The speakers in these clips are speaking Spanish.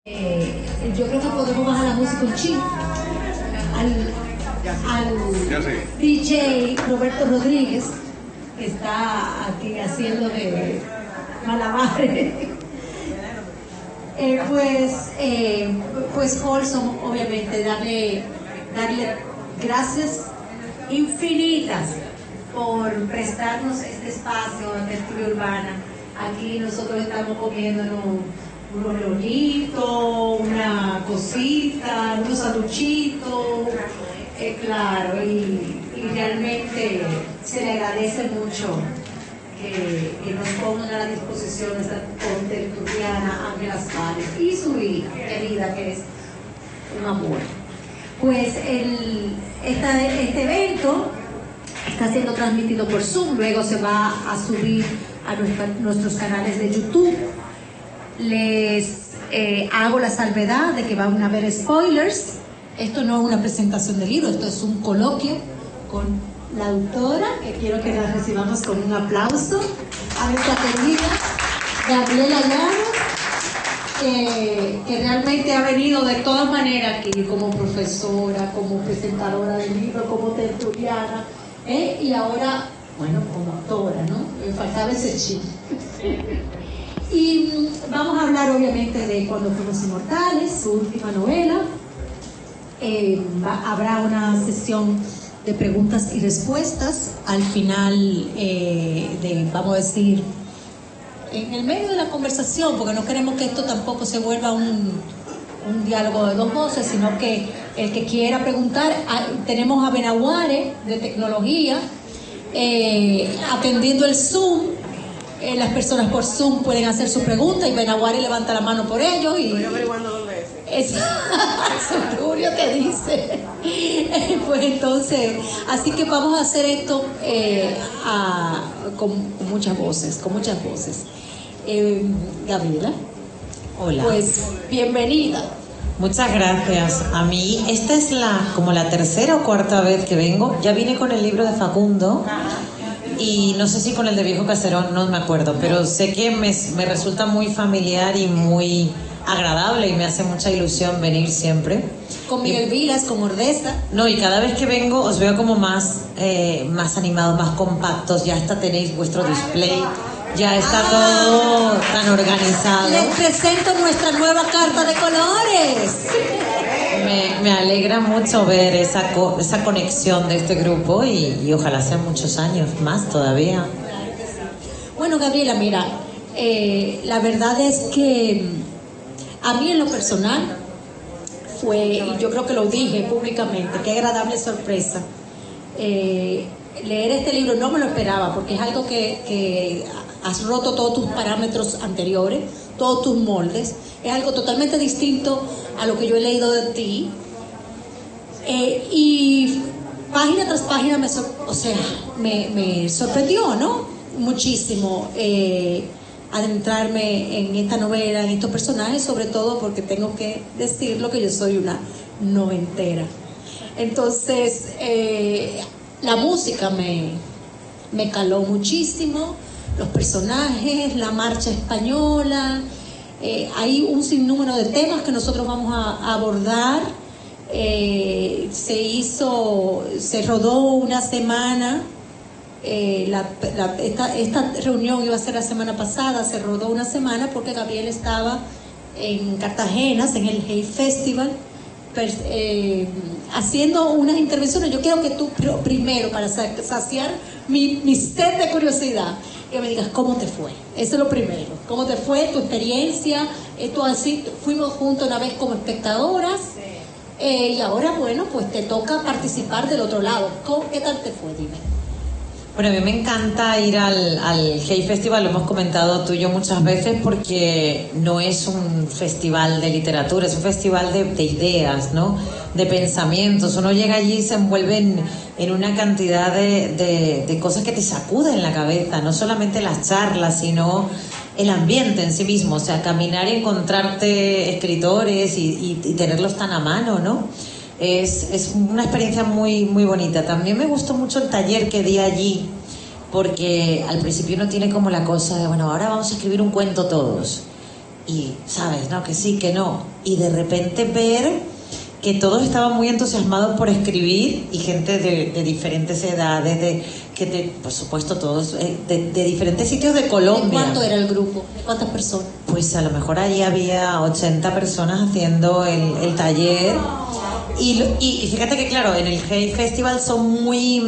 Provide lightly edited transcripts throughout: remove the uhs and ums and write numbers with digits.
Yo creo que podemos bajar la música un chin al DJ Roberto Rodríguez, que está aquí haciendo de malabares. Pues Wholesome, obviamente, darle gracias infinitas por prestarnos este espacio de tertulia urbana. Aquí nosotros estamos comiéndonos unos leonitos, una cosita, unos sanduchitos, claro, y realmente se le agradece mucho que nos pongan a la disposición esta contertuliana Ángela Suárez y su hija querida, que es un amor. Pues este evento está siendo transmitido por Zoom, luego se va a subir a nuestros canales de YouTube. Les hago la salvedad de que van a haber spoilers. Esto no es una presentación del libro, esto es un coloquio con la autora, que quiero que la recibamos con un aplauso, a nuestra querida Gabriela Llanos, que realmente ha venido de todas maneras aquí como profesora, como presentadora del libro, como tertuliana, y ahora, bueno, como autora, ¿no? Me faltaba ese chip. Y vamos a hablar obviamente de Cuando fuimos inmortales, su última novela. Habrá una sesión de preguntas y respuestas al final vamos a decir, en el medio de la conversación, porque no queremos que esto tampoco se vuelva un diálogo de dos voces, sino que el que quiera preguntar, tenemos a Benaguare de tecnología atendiendo el Zoom. Las personas por Zoom pueden hacer su pregunta y Benaguare levanta la mano por ellos y estoy averiguando dónde es. Julio te dice. Pues entonces, así que vamos a hacer esto con muchas voces, Gabriela. Hola. Pues bienvenida. Muchas gracias. A mí esta es como la tercera o cuarta vez que vengo. Ya vine con el libro de Facundo y no sé si con el de Viejo Caserón, no me acuerdo, pero sé que me resulta muy familiar y muy agradable y me hace mucha ilusión venir siempre. Con Miguel Vilas, con Ordesa. No, y cada vez que vengo os veo como más animados, más compactos. Ya hasta tenéis vuestro display, ya está todo tan organizado. Les presento nuestra nueva carta de colores. Me alegra mucho ver esa conexión de este grupo y ojalá sean muchos años más todavía. Bueno, Gabriela, mira, la verdad es que a mí en lo personal fue, y yo creo que lo dije públicamente, qué agradable sorpresa. Leer este libro no me lo esperaba, porque es algo que has roto todos tus parámetros anteriores, todos tus moldes. Es algo totalmente distinto a lo que yo he leído de ti. Y página tras página me sorprendió, ¿no? Muchísimo adentrarme en esta novela, en estos personajes, sobre todo porque tengo que decirlo que yo soy una noventera. Entonces, la música me caló muchísimo, los personajes, la marcha española. Hay un sinnúmero de temas que nosotros vamos a abordar. Se rodó una semana. Esta reunión iba a ser la semana pasada, se rodó una semana porque Gabriel estaba en Cartagena, en el Hey Festival, haciendo unas intervenciones. Yo quiero que tú primero, para saciar mi sed de curiosidad, que me digas cómo te fue. Eso es lo primero. ¿Cómo te fue tu experiencia? Esto así, fuimos juntos una vez como espectadoras. Y ahora, bueno, pues te toca participar del otro lado. ¿Qué tal te fue? Dime. Bueno, a mí me encanta ir al Hey Festival, lo hemos comentado tú y yo muchas veces, porque no es un festival de literatura, es un festival de ideas, ¿no? De pensamientos. Uno llega allí y se envuelve en una cantidad de cosas que te sacuden la cabeza, no solamente las charlas, sino el ambiente en sí mismo, o sea, caminar y encontrarte escritores y tenerlos tan a mano, ¿no? Es una experiencia muy, muy bonita. También me gustó mucho el taller que di allí, porque al principio uno tiene como la cosa de, bueno, ahora vamos a escribir un cuento todos. y sabes, ¿no? Que sí, que no. Y de repente ver que todos estaban muy entusiasmados por escribir y gente de diferentes edades, por supuesto, todos de diferentes sitios de Colombia. ¿De cuánto era el grupo? ¿De cuántas personas? Pues a lo mejor ahí había 80 personas haciendo el taller. Y fíjate que, claro, en el Hey Festival son muy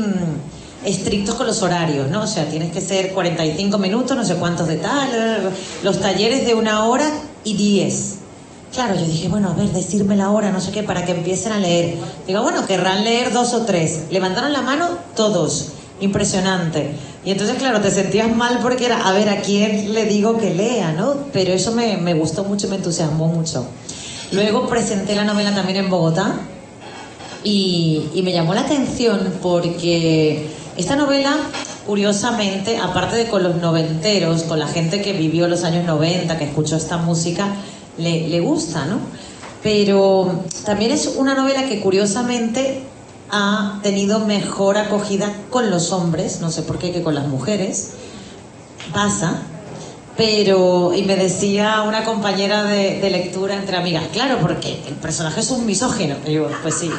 estrictos con los horarios, ¿no? O sea, tienes que ser 45 minutos, no sé cuántos de tal, los talleres de 1 hora y 10. Claro, yo dije, bueno, a ver, decirme la hora, no sé qué, para que empiecen a leer. Digo, bueno, querrán leer 2 o 3. Levantaron la mano todos. Impresionante. Y entonces, claro, te sentías mal porque era, a ver, ¿a quién le digo que lea, no? Pero eso me gustó mucho, me entusiasmó mucho. Luego presenté la novela también en Bogotá y me llamó la atención porque esta novela, curiosamente, aparte de con los noventeros, con la gente que vivió los años 90, que escuchó esta música, le gusta, ¿no? Pero también es una novela que curiosamente ha tenido mejor acogida con los hombres, no sé por qué, que con las mujeres. Pasa. Pero, y me decía una compañera de lectura entre amigas, claro, porque el personaje es un misógino. Y yo, pues sí,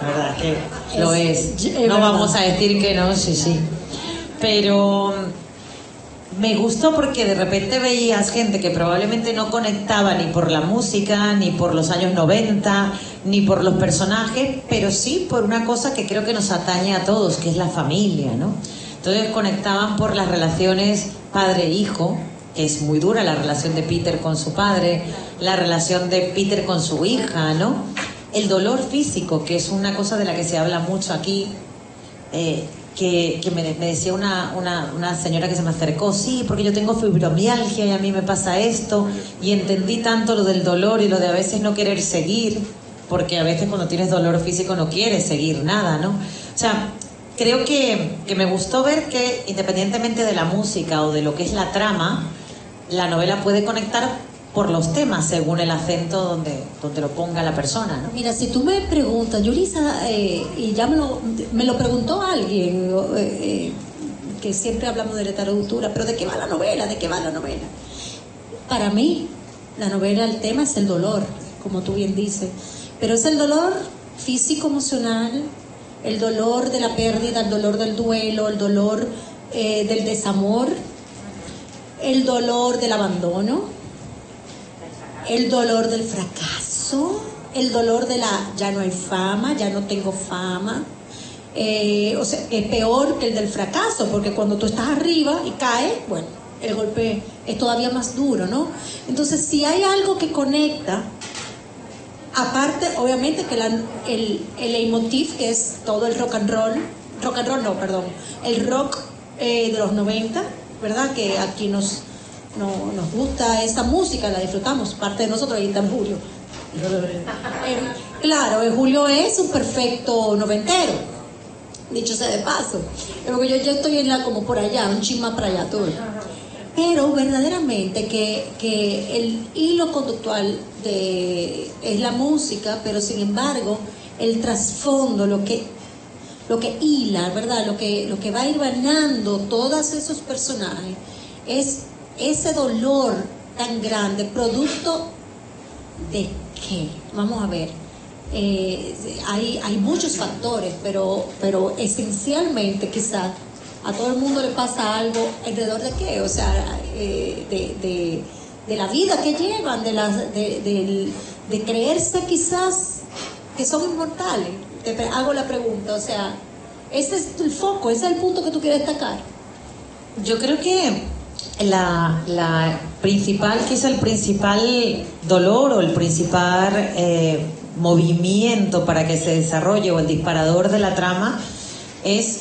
la verdad que lo es. No vamos a decir que no, sí. Pero me gustó porque de repente veías gente que probablemente no conectaba ni por la música, ni por los años 90, ni por los personajes, pero sí por una cosa que creo que nos atañe a todos, que es la familia, ¿no? Entonces conectaban por las relaciones padre-hijo, que es muy dura la relación de Peter con su padre, la relación de Peter con su hija, ¿no? El dolor físico, que es una cosa de la que se habla mucho aquí, que me decía una señora que se me acercó, sí, porque yo tengo fibromialgia y a mí me pasa esto, y entendí tanto lo del dolor y lo de a veces no querer seguir, porque a veces cuando tienes dolor físico no quieres seguir nada, ¿no? O sea, creo que me gustó ver que independientemente de la música o de lo que es la trama, la novela puede conectar por los temas según el acento donde lo ponga la persona, ¿no? Mira, si tú me preguntas, Yulisa, y ya me lo preguntó alguien, que siempre hablamos de literatura, pero ¿de qué va la novela? ¿De qué va la novela? Para mí, la novela, el tema es el dolor, como tú bien dices, pero es el dolor físico, emocional, el dolor de la pérdida, el dolor del duelo, el dolor del desamor, el dolor del abandono, el dolor del fracaso, el dolor de ya no hay fama, ya no tengo fama. O sea, es peor que el del fracaso, porque cuando tú estás arriba y caes, bueno, el golpe es todavía más duro, ¿no? Entonces, si hay algo que conecta, aparte, obviamente, que el leitmotiv, que es todo el rock and roll no, perdón, el rock de los 90, ¿verdad? Que aquí nos gusta esta música, la disfrutamos, parte de nosotros, ahí está Julio. Claro, Julio es un perfecto noventero, dicho sea de paso, porque yo estoy como por allá, un chin más para allá, todo. Pero verdaderamente que el hilo conductual es la música, pero sin embargo el trasfondo, lo que hila, ¿verdad? Lo que va hilvanando todos esos personajes es ese dolor tan grande, producto de qué. Vamos a ver, hay muchos factores, pero esencialmente quizás a todo el mundo le pasa algo alrededor de qué, o sea, de la vida que llevan, de creerse quizás que son inmortales. Te hago la pregunta, o sea, ese es el foco, ese es el punto que tú quieres destacar. Yo creo que la principal, quizá el principal dolor o el principal movimiento para que se desarrolle, o el disparador de la trama, es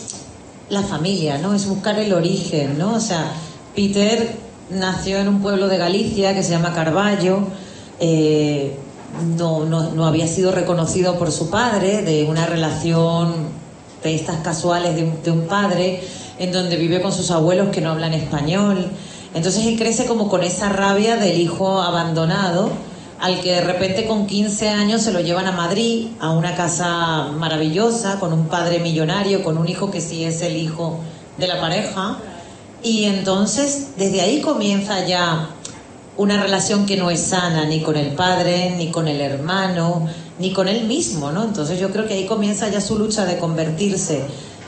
la familia, ¿no? Es buscar el origen, ¿no? O sea, Peter nació en un pueblo de Galicia que se llama Carballo, no había sido reconocido por su padre, de una relación de estas casuales de un padre, en donde vive con sus abuelos que no hablan español. Entonces él crece como con esa rabia del hijo abandonado, al que de repente con 15 años se lo llevan a Madrid, a una casa maravillosa, con un padre millonario, con un hijo que sí es el hijo de la pareja. Y entonces desde ahí comienza ya una relación que no es sana ni con el padre, ni con el hermano, ni con él mismo, ¿no? Entonces yo creo que ahí comienza ya su lucha de convertirse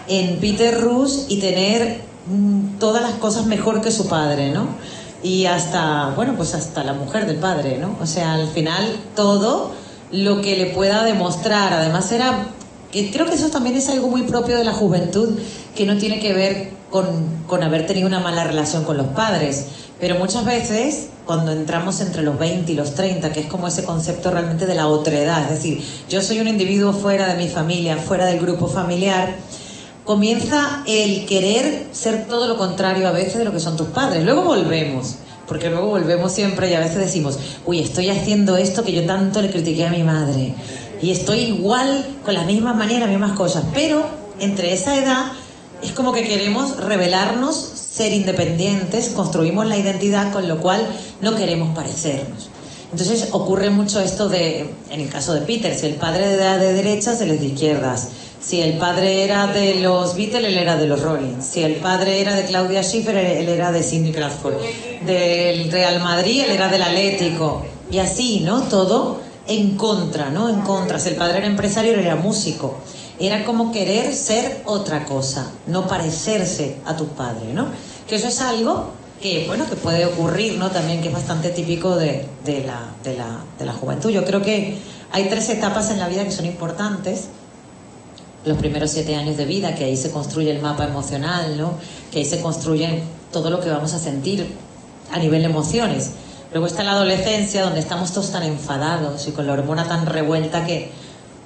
en Peter Rus y tener todas las cosas mejor que su padre, ¿no? Y hasta, bueno, pues hasta la mujer del padre, ¿no? O sea, al final todo lo que le pueda demostrar, además creo que eso también es algo muy propio de la juventud, que no tiene que ver con haber tenido una mala relación con los padres, pero muchas veces cuando entramos entre los 20 y los 30, que es como ese concepto realmente de la otredad, es decir, yo soy un individuo fuera de mi familia, fuera del grupo familiar, comienza el querer ser todo lo contrario a veces de lo que son tus padres. Luego volvemos, porque luego volvemos siempre y a veces decimos, uy, estoy haciendo esto que yo tanto le critiqué a mi madre y estoy igual con las mismas maneras, las mismas cosas, pero entre esa edad es como que queremos rebelarnos, ser independientes, construimos la identidad, con lo cual no queremos parecernos. Entonces ocurre mucho esto en el caso de Peter, si el padre era de derechas, él es de izquierdas. Si el padre era de los Beatles, él era de los Rolling. Si el padre era de Claudia Schiffer, él era de Cindy Crawford. Del Real Madrid, él era del Atlético. Y así, ¿no? Todo en contra, ¿no? En contra. Si el padre era empresario, él era músico. Era como querer ser otra cosa, no parecerse a tu padre, ¿no? Que eso es algo que, bueno, que puede ocurrir, ¿no? También que es bastante típico de la juventud. Yo creo que hay 3 etapas en la vida que son importantes. Los primeros 7 años de vida, que ahí se construye el mapa emocional, ¿no? Que ahí se construye todo lo que vamos a sentir a nivel de emociones. Luego está la adolescencia, donde estamos todos tan enfadados y con la hormona tan revuelta que,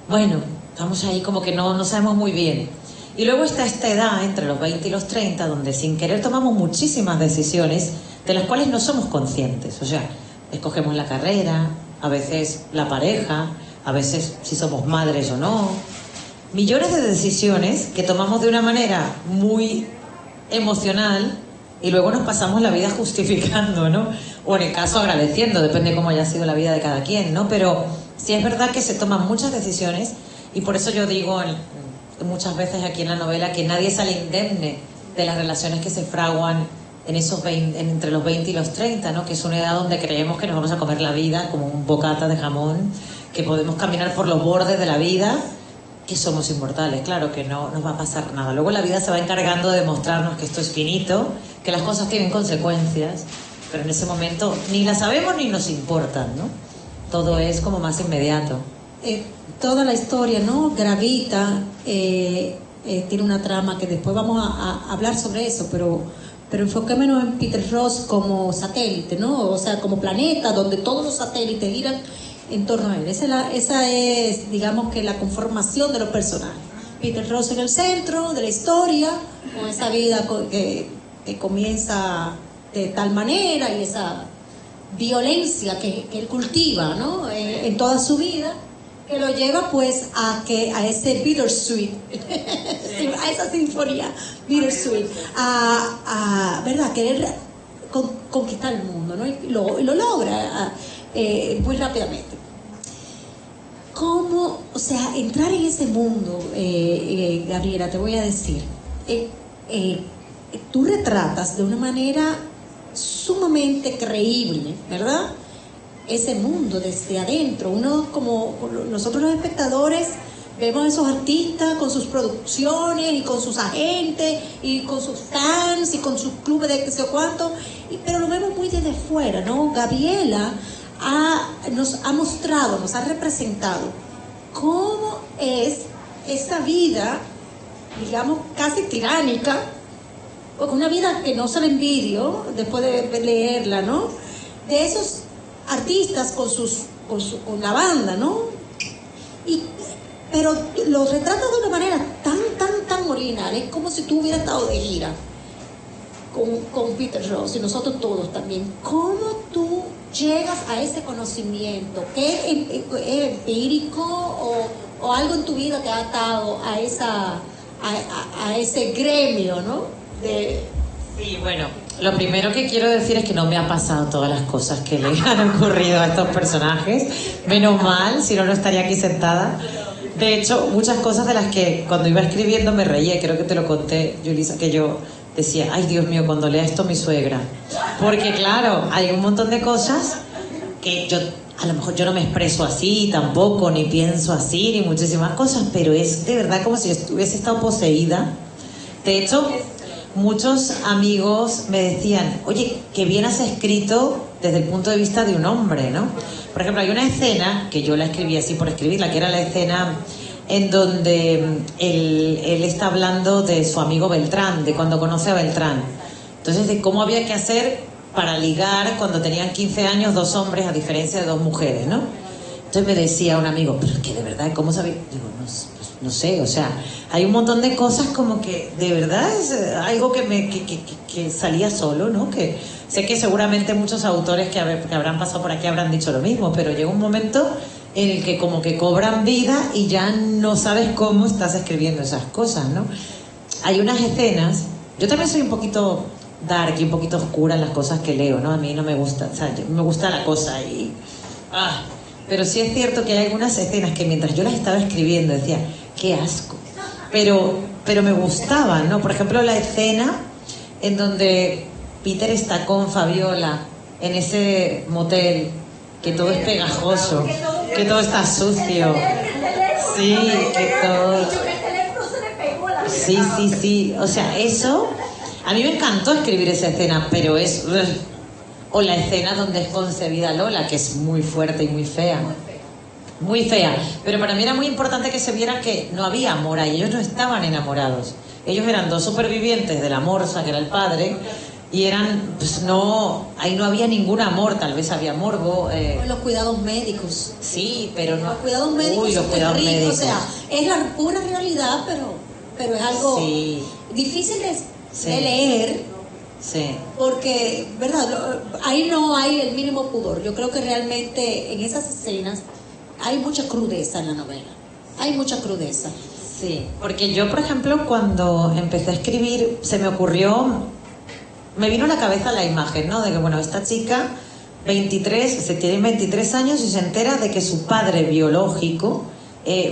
bueno, estamos ahí como que no sabemos muy bien. Y luego está esta edad, entre los 20 y los 30, donde sin querer tomamos muchísimas decisiones de las cuales no somos conscientes. O sea, escogemos la carrera, a veces la pareja, a veces si somos madres o no. Millones de decisiones que tomamos de una manera muy emocional y luego nos pasamos la vida justificando, ¿no? O en el caso agradeciendo, depende de cómo haya sido la vida de cada quien, ¿no? Pero sí es verdad que se toman muchas decisiones y por eso yo digo muchas veces aquí en la novela que nadie sale indemne de las relaciones que se fraguan entre los 20 y los 30, ¿no? Que es una edad donde creemos que nos vamos a comer la vida como un bocata de jamón, que podemos caminar por los bordes de la vida, que somos inmortales, claro que no nos va a pasar nada. Luego la vida se va encargando de demostrarnos que esto es finito, que las cosas tienen consecuencias, pero en ese momento ni las sabemos ni nos importan, ¿no? Todo es como más inmediato. Toda la historia, ¿no? Gravita, tiene una trama que después vamos a hablar sobre eso, pero enfoquémonos en Peter Rose como satélite, ¿no? O sea, como planeta donde todos los satélites giran en torno a él. Esa es, digamos, que la conformación de los personajes. Peter Rose en el centro de la historia, con esa vida que comienza de tal manera y esa violencia que él cultiva, ¿no? En toda su vida, que lo lleva pues a ese bittersweet, a esa sinfonía bittersweet, ¿verdad? Querer conquistar el mundo, ¿no? Y lo logra muy rápidamente. ¿Cómo, o sea, entrar en ese mundo, Gabriela, te voy a decir, tú retratas de una manera sumamente creíble, ¿verdad? Ese mundo desde adentro. Uno, como nosotros los espectadores, vemos a esos artistas con sus producciones y con sus agentes y con sus fans y con sus clubes de qué sé cuánto, pero lo vemos muy desde fuera, ¿no? Gabriela nos ha mostrado, nos ha representado cómo es esa vida, digamos, casi tiránica, una vida que no se la envidio después de leerla, ¿no? De esos artistas con la banda, ¿no? Pero los retratas de una manera tan original, es como si tú hubieras estado de gira con Peter Rose y nosotros todos también. ¿Cómo tú llegas a ese conocimiento? ¿Qué es empírico o algo en tu vida te ha atado a ese gremio, ¿no? Sí, bueno, lo primero que quiero decir es que no me han pasado todas las cosas que le han ocurrido a estos personajes. Menos mal, si no, no estaría aquí sentada. De hecho, muchas cosas de las que cuando iba escribiendo me reía, creo que te lo conté, Yulisa, que yo decía, ay Dios mío, cuando lea esto mi suegra. Porque claro, hay un montón de cosas que yo, a lo mejor yo no me expreso así tampoco, ni pienso así, ni muchísimas cosas, pero es de verdad como si yo hubiese estado poseída. De hecho, muchos amigos me decían, oye, qué bien has escrito desde el punto de vista de un hombre, ¿no? Por ejemplo, hay una escena, que yo la escribí así por escribirla, que era la escena en donde él está hablando de su amigo Beltrán, de cuando conoce a Beltrán. Entonces, de cómo había que hacer para ligar cuando tenían 15 años dos hombres a diferencia de dos mujeres, ¿no? Entonces me decía un amigo, pero es que de verdad, ¿cómo sabía? Digo, no sé, o sea, hay un montón de cosas como que de verdad es algo que salía solo, ¿no? Que sé que seguramente muchos autores que habrán pasado por aquí habrán dicho lo mismo, pero llega un momento en el que como que cobran vida y ya no sabes cómo estás escribiendo esas cosas, ¿no? Hay unas escenas, yo también soy un poquito dark y un poquito oscura en las cosas que leo, ¿no? A mí no me gusta, o sea, me gusta la cosa y... pero sí es cierto que hay algunas escenas que mientras yo las estaba escribiendo decía, qué asco, pero me gustaban, ¿no? Por ejemplo, la escena en donde Peter está con Fabiola en ese motel, que todo es pegajoso, que todo está sucio, sí, que todo... Sí, o sea, eso... A mí me encantó escribir esa escena, pero es... O la escena donde es concebida Lola, que es muy fuerte y muy fea. Muy fea. Pero para mí era muy importante que se viera que no había amor ahí. Ellos no estaban enamorados. Ellos eran dos supervivientes de la morsa, que era el padre, y eran... Pues no... Ahí no había ningún amor, tal vez había morbo. Los cuidados médicos. Sí, pero no... Los cuidados médicos los son cuidados terribles. médicos. O sea, es la pura realidad, pero es algo difícil de leer. Sí. Porque, ¿verdad? Ahí no hay el mínimo pudor. Yo creo que realmente en esas escenas hay mucha crudeza en la novela. Hay mucha crudeza. Sí, porque yo, por ejemplo, cuando empecé a escribir, se me ocurrió, me vino a la cabeza la imagen, ¿no? De que, bueno, esta chica, se tiene 23 años y se entera de que su padre biológico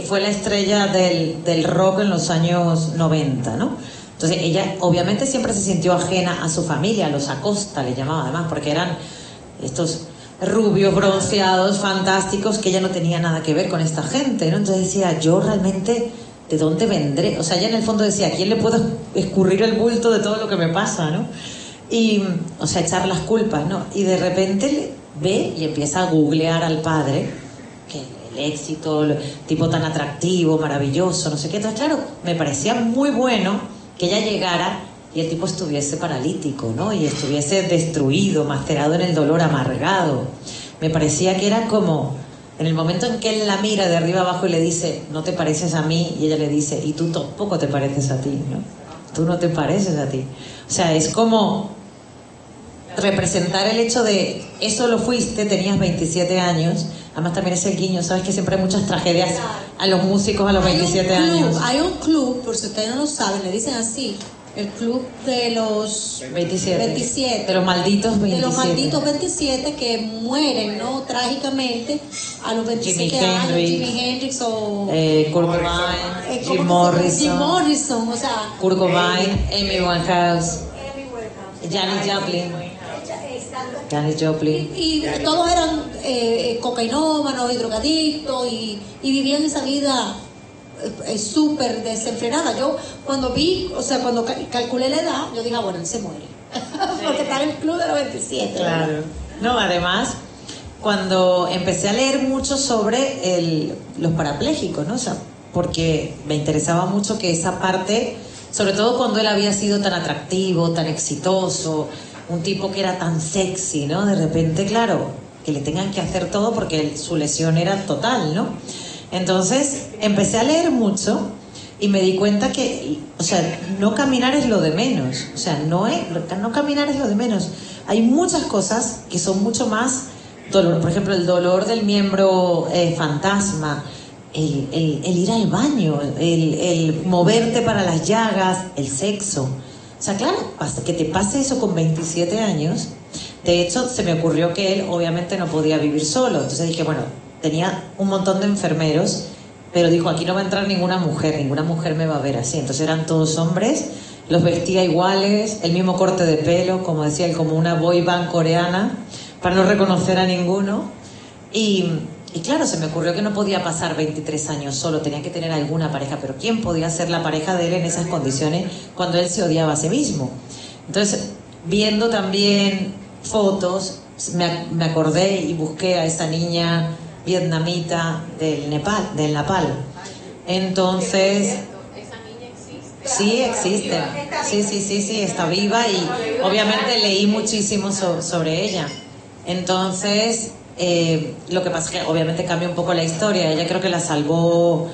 fue la estrella del rock en los años 90, ¿no? Entonces ella obviamente siempre se sintió ajena a su familia, los Acosta le llamaba además, porque eran estos rubios, bronceados, fantásticos, que ella no tenía nada que ver con esta gente, ¿no? Entonces decía, yo realmente, ¿de dónde vendré? O sea, ella en el fondo decía, ¿a quién le puedo escurrir el bulto de todo lo que me pasa, ¿no? Y, o sea, echar las culpas, ¿no? Y de repente ve y empieza a googlear al padre, que el éxito, el tipo tan atractivo, maravilloso, no sé qué. Entonces, claro, me parecía muy bueno que ella llegara y el tipo estuviese paralítico, ¿no? Y estuviese destruido, macerado en el dolor, amargado. Me parecía que era como, en el momento en que él la mira de arriba abajo y le dice, no te pareces a mí, y ella le dice, y tú tampoco te pareces a ti, ¿no? Tú no te pareces a ti. O sea, es como representar el hecho de, eso lo fuiste, tenías 27 años, además también es el guiño, sabes que siempre hay muchas tragedias a los músicos a los 27 años. Hay un club, por si ustedes no lo saben, le dicen así, el club de los 27, de los malditos 27. De los malditos 27 que mueren, ¿no? Trágicamente a los 27 años. Jimi Hendrix o... Kurt Cobain, Jim Morrison, o sea... Kurt Cobain, Amy Winehouse, Janis Joplin. Y todos eran cocainómanos y drogadictos y vivían esa vida súper desenfrenada. Yo cuando vi, o sea, cuando calculé la edad, yo dije, bueno, él se muere. Porque está en el club de los 27. Claro. No, además, cuando empecé a leer mucho sobre los parapléjicos, ¿no? O sea, porque me interesaba mucho que esa parte, sobre todo cuando él había sido tan atractivo, tan exitoso, un tipo que era tan sexy, ¿no? De repente, claro, que le tengan que hacer todo porque su lesión era total, ¿no? Entonces, empecé a leer mucho y me di cuenta que, o sea, no caminar es lo de menos. O sea, no caminar es lo de menos. Hay muchas cosas que son mucho más dolor. Por ejemplo, el dolor del miembro fantasma, el ir al baño, el moverte para las llagas, el sexo. O sea, claro, que te pase eso con 27 años. De hecho, se me ocurrió que él obviamente no podía vivir solo. Entonces dije, bueno, tenía un montón de enfermeros, pero dijo, aquí no va a entrar ninguna mujer me va a ver así. Entonces eran todos hombres los vestía iguales, el mismo corte de pelo, como decía él, como una boy band coreana, para no reconocer a ninguno. Y claro, se me ocurrió que no podía pasar 23 años solo, tenía que tener alguna pareja, pero ¿quién podía ser la pareja de él en esas condiciones cuando él se odiaba a sí mismo? Entonces, viendo también fotos, me acordé y busqué a esa niña vietnamita del Nepal. Entonces, sí existe, sí, está viva y obviamente leí muchísimo sobre ella. Entonces, lo que pasa es que obviamente cambia un poco la historia. Ella creo que la salvó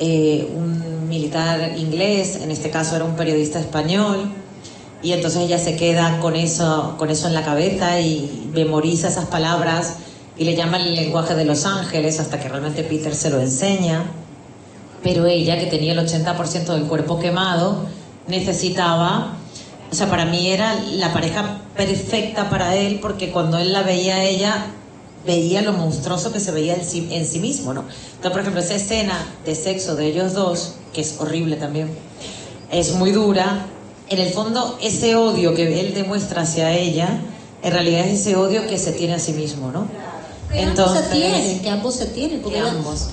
un militar inglés, en este caso era un periodista español, y entonces ella se queda con eso en la cabeza y memoriza esas palabras y le llama el lenguaje de los ángeles hasta que realmente Peter se lo enseña. Pero ella, que tenía el 80% del cuerpo quemado, necesitaba... O sea, para mí era la pareja perfecta para él, porque cuando él la veía a ella, veía lo monstruoso que se veía en sí mismo, ¿no? Entonces, por ejemplo, esa escena de sexo de ellos dos, que es horrible también, es muy dura. En el fondo, ese odio que él demuestra hacia ella, en realidad es ese odio que se tiene a sí mismo, ¿no? Entonces, que ambos se tienen, porque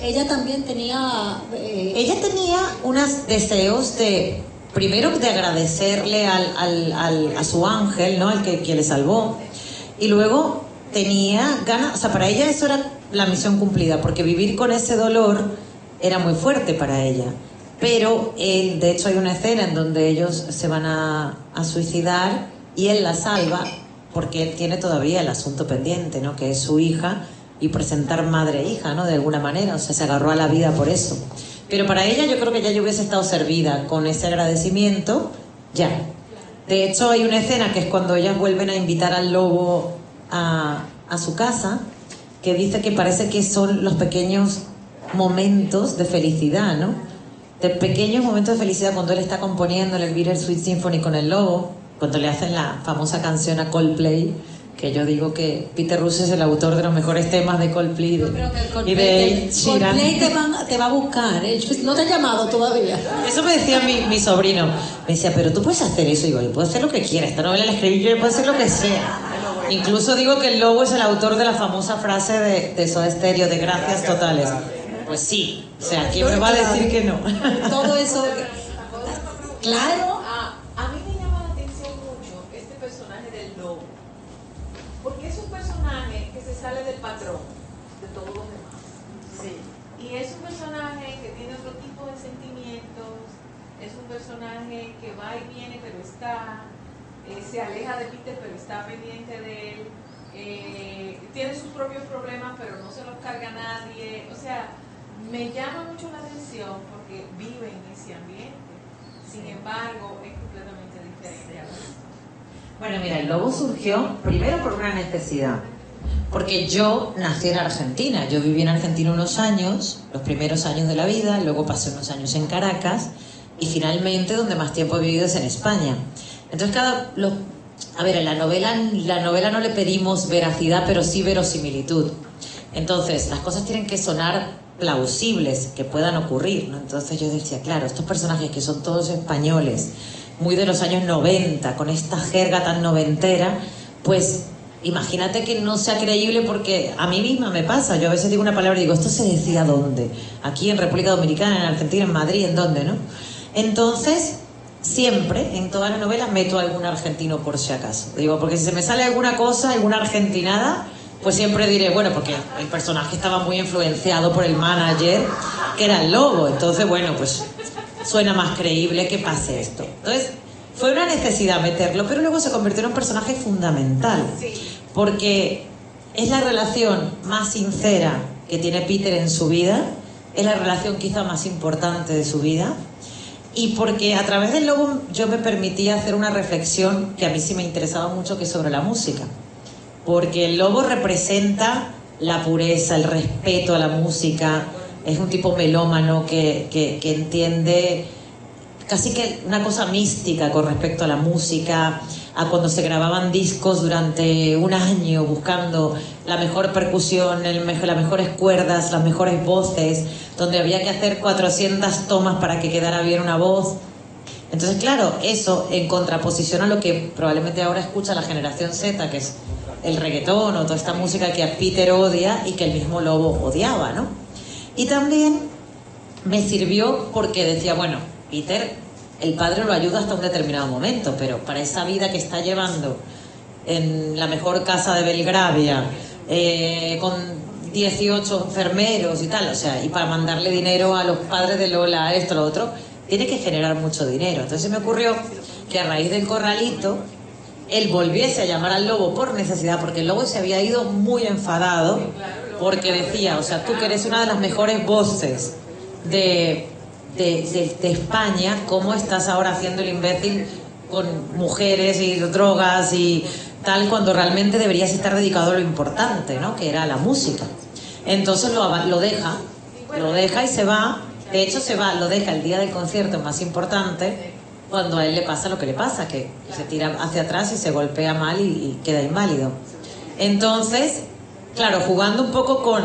ella también tenía... Ella tenía unos deseos de, primero, de agradecerle a su ángel, ¿no? El que le salvó, y luego tenía ganas, o sea, para ella eso era la misión cumplida, porque vivir con ese dolor era muy fuerte para ella. Pero él, de hecho hay una escena en donde ellos se van a suicidar y él la salva, porque él tiene todavía el asunto pendiente, ¿no? Que es su hija, y presentar madre e hija, ¿no? De alguna manera, o sea, se agarró a la vida por eso. Pero para ella yo creo que ya hubiese estado servida con ese agradecimiento, ya. De hecho hay una escena que es cuando ellas vuelven a invitar al lobo a su casa, que dice que parece que son los pequeños momentos de felicidad, ¿no? De pequeños momentos de felicidad cuando él está componiendo el Bittersweet Symphony con el lobo, cuando le hacen la famosa canción a Coldplay, que yo digo que Peter Russo es el autor de los mejores temas de Coldplay y de Sheeran. Coldplay te va a buscar, ¿eh? No te ha llamado todavía. Eso me decía mi sobrino. Me decía, pero tú puedes hacer eso. Y digo, yo puedo hacer lo que quiera. Esta novela la escribí yo, puedo hacer lo que sea. Incluso digo que el lobo es el autor de la famosa frase de Soda Stereo, de gracias totales. Pues sí, o sea, ¿quién me va a decir que no? Todo eso, claro. A mí me llama la atención mucho este personaje del lobo, porque es un personaje que se sale del patrón de todos los demás. Sí. Y es un personaje que tiene otro tipo de sentimientos, es un personaje que va y viene, pero está, se aleja de Peter, pero está pendiente de él, tiene sus propios problemas, pero no se los carga a nadie. O sea, me llama mucho la atención porque vive en ese ambiente. Sin embargo, es completamente diferente a esto. Bueno, mira, el lobo surgió primero por una necesidad. Porque yo nací en Argentina. Yo viví en Argentina unos años, los primeros años de la vida, luego pasé unos años en Caracas y finalmente donde más tiempo he vivido es en España. Entonces a ver, en la novela no le pedimos veracidad, pero sí verosimilitud. Entonces, las cosas tienen que sonar plausibles, que puedan ocurrir, ¿no? Entonces yo decía, claro, estos personajes que son todos españoles, muy de los años 90, con esta jerga tan noventera, pues imagínate que no sea creíble, porque a mí misma me pasa. Yo a veces digo una palabra y digo, ¿esto se decía dónde? Aquí en República Dominicana, en Argentina, en Madrid, ¿en dónde, no? Entonces, siempre, en todas las novelas, meto a algún argentino por si acaso. Digo, porque si se me sale alguna cosa, alguna argentinada, pues siempre diré, bueno, porque el personaje estaba muy influenciado por el manager, que era el lobo. Entonces, bueno, pues suena más creíble que pase esto. Entonces, fue una necesidad meterlo, pero luego se convirtió en un personaje fundamental, porque es la relación más sincera que tiene Peter en su vida, es la relación quizá más importante de su vida, y porque a través del lobo yo me permitía hacer una reflexión que a mí sí me interesaba mucho, que es sobre la música. Porque el lobo representa la pureza, el respeto a la música, es un tipo melómano que entiende casi que una cosa mística con respecto a la música, a cuando se grababan discos durante un año buscando la mejor percusión, las mejores cuerdas, las mejores voces, donde había que hacer 400 tomas para que quedara bien una voz. Entonces, claro, eso en contraposición a lo que probablemente ahora escucha la generación Z, que es el reggaetón o toda esta música que a Peter odia y que el mismo Lobo odiaba, ¿no? Y también me sirvió porque decía, bueno, Peter, el padre lo ayuda hasta un determinado momento, pero para esa vida que está llevando en la mejor casa de Belgravia, con 18 enfermeros y tal, o sea, y para mandarle dinero a los padres de Lola, a esto, lo otro, tiene que generar mucho dinero. Entonces me ocurrió que a raíz del corralito, él volviese a llamar al Lobo por necesidad, porque el Lobo se había ido muy enfadado, porque decía, o sea, tú que eres una de las mejores voces de España, ¿cómo estás ahora haciendo el imbécil con mujeres y drogas y tal, cuando realmente deberías estar dedicado a lo importante, ¿no? Que era la música? Entonces lo deja y se va. De hecho lo deja el día del concierto más importante, cuando a él le pasa lo que le pasa, que se tira hacia atrás y se golpea mal y queda inválido. Entonces, claro, jugando un poco con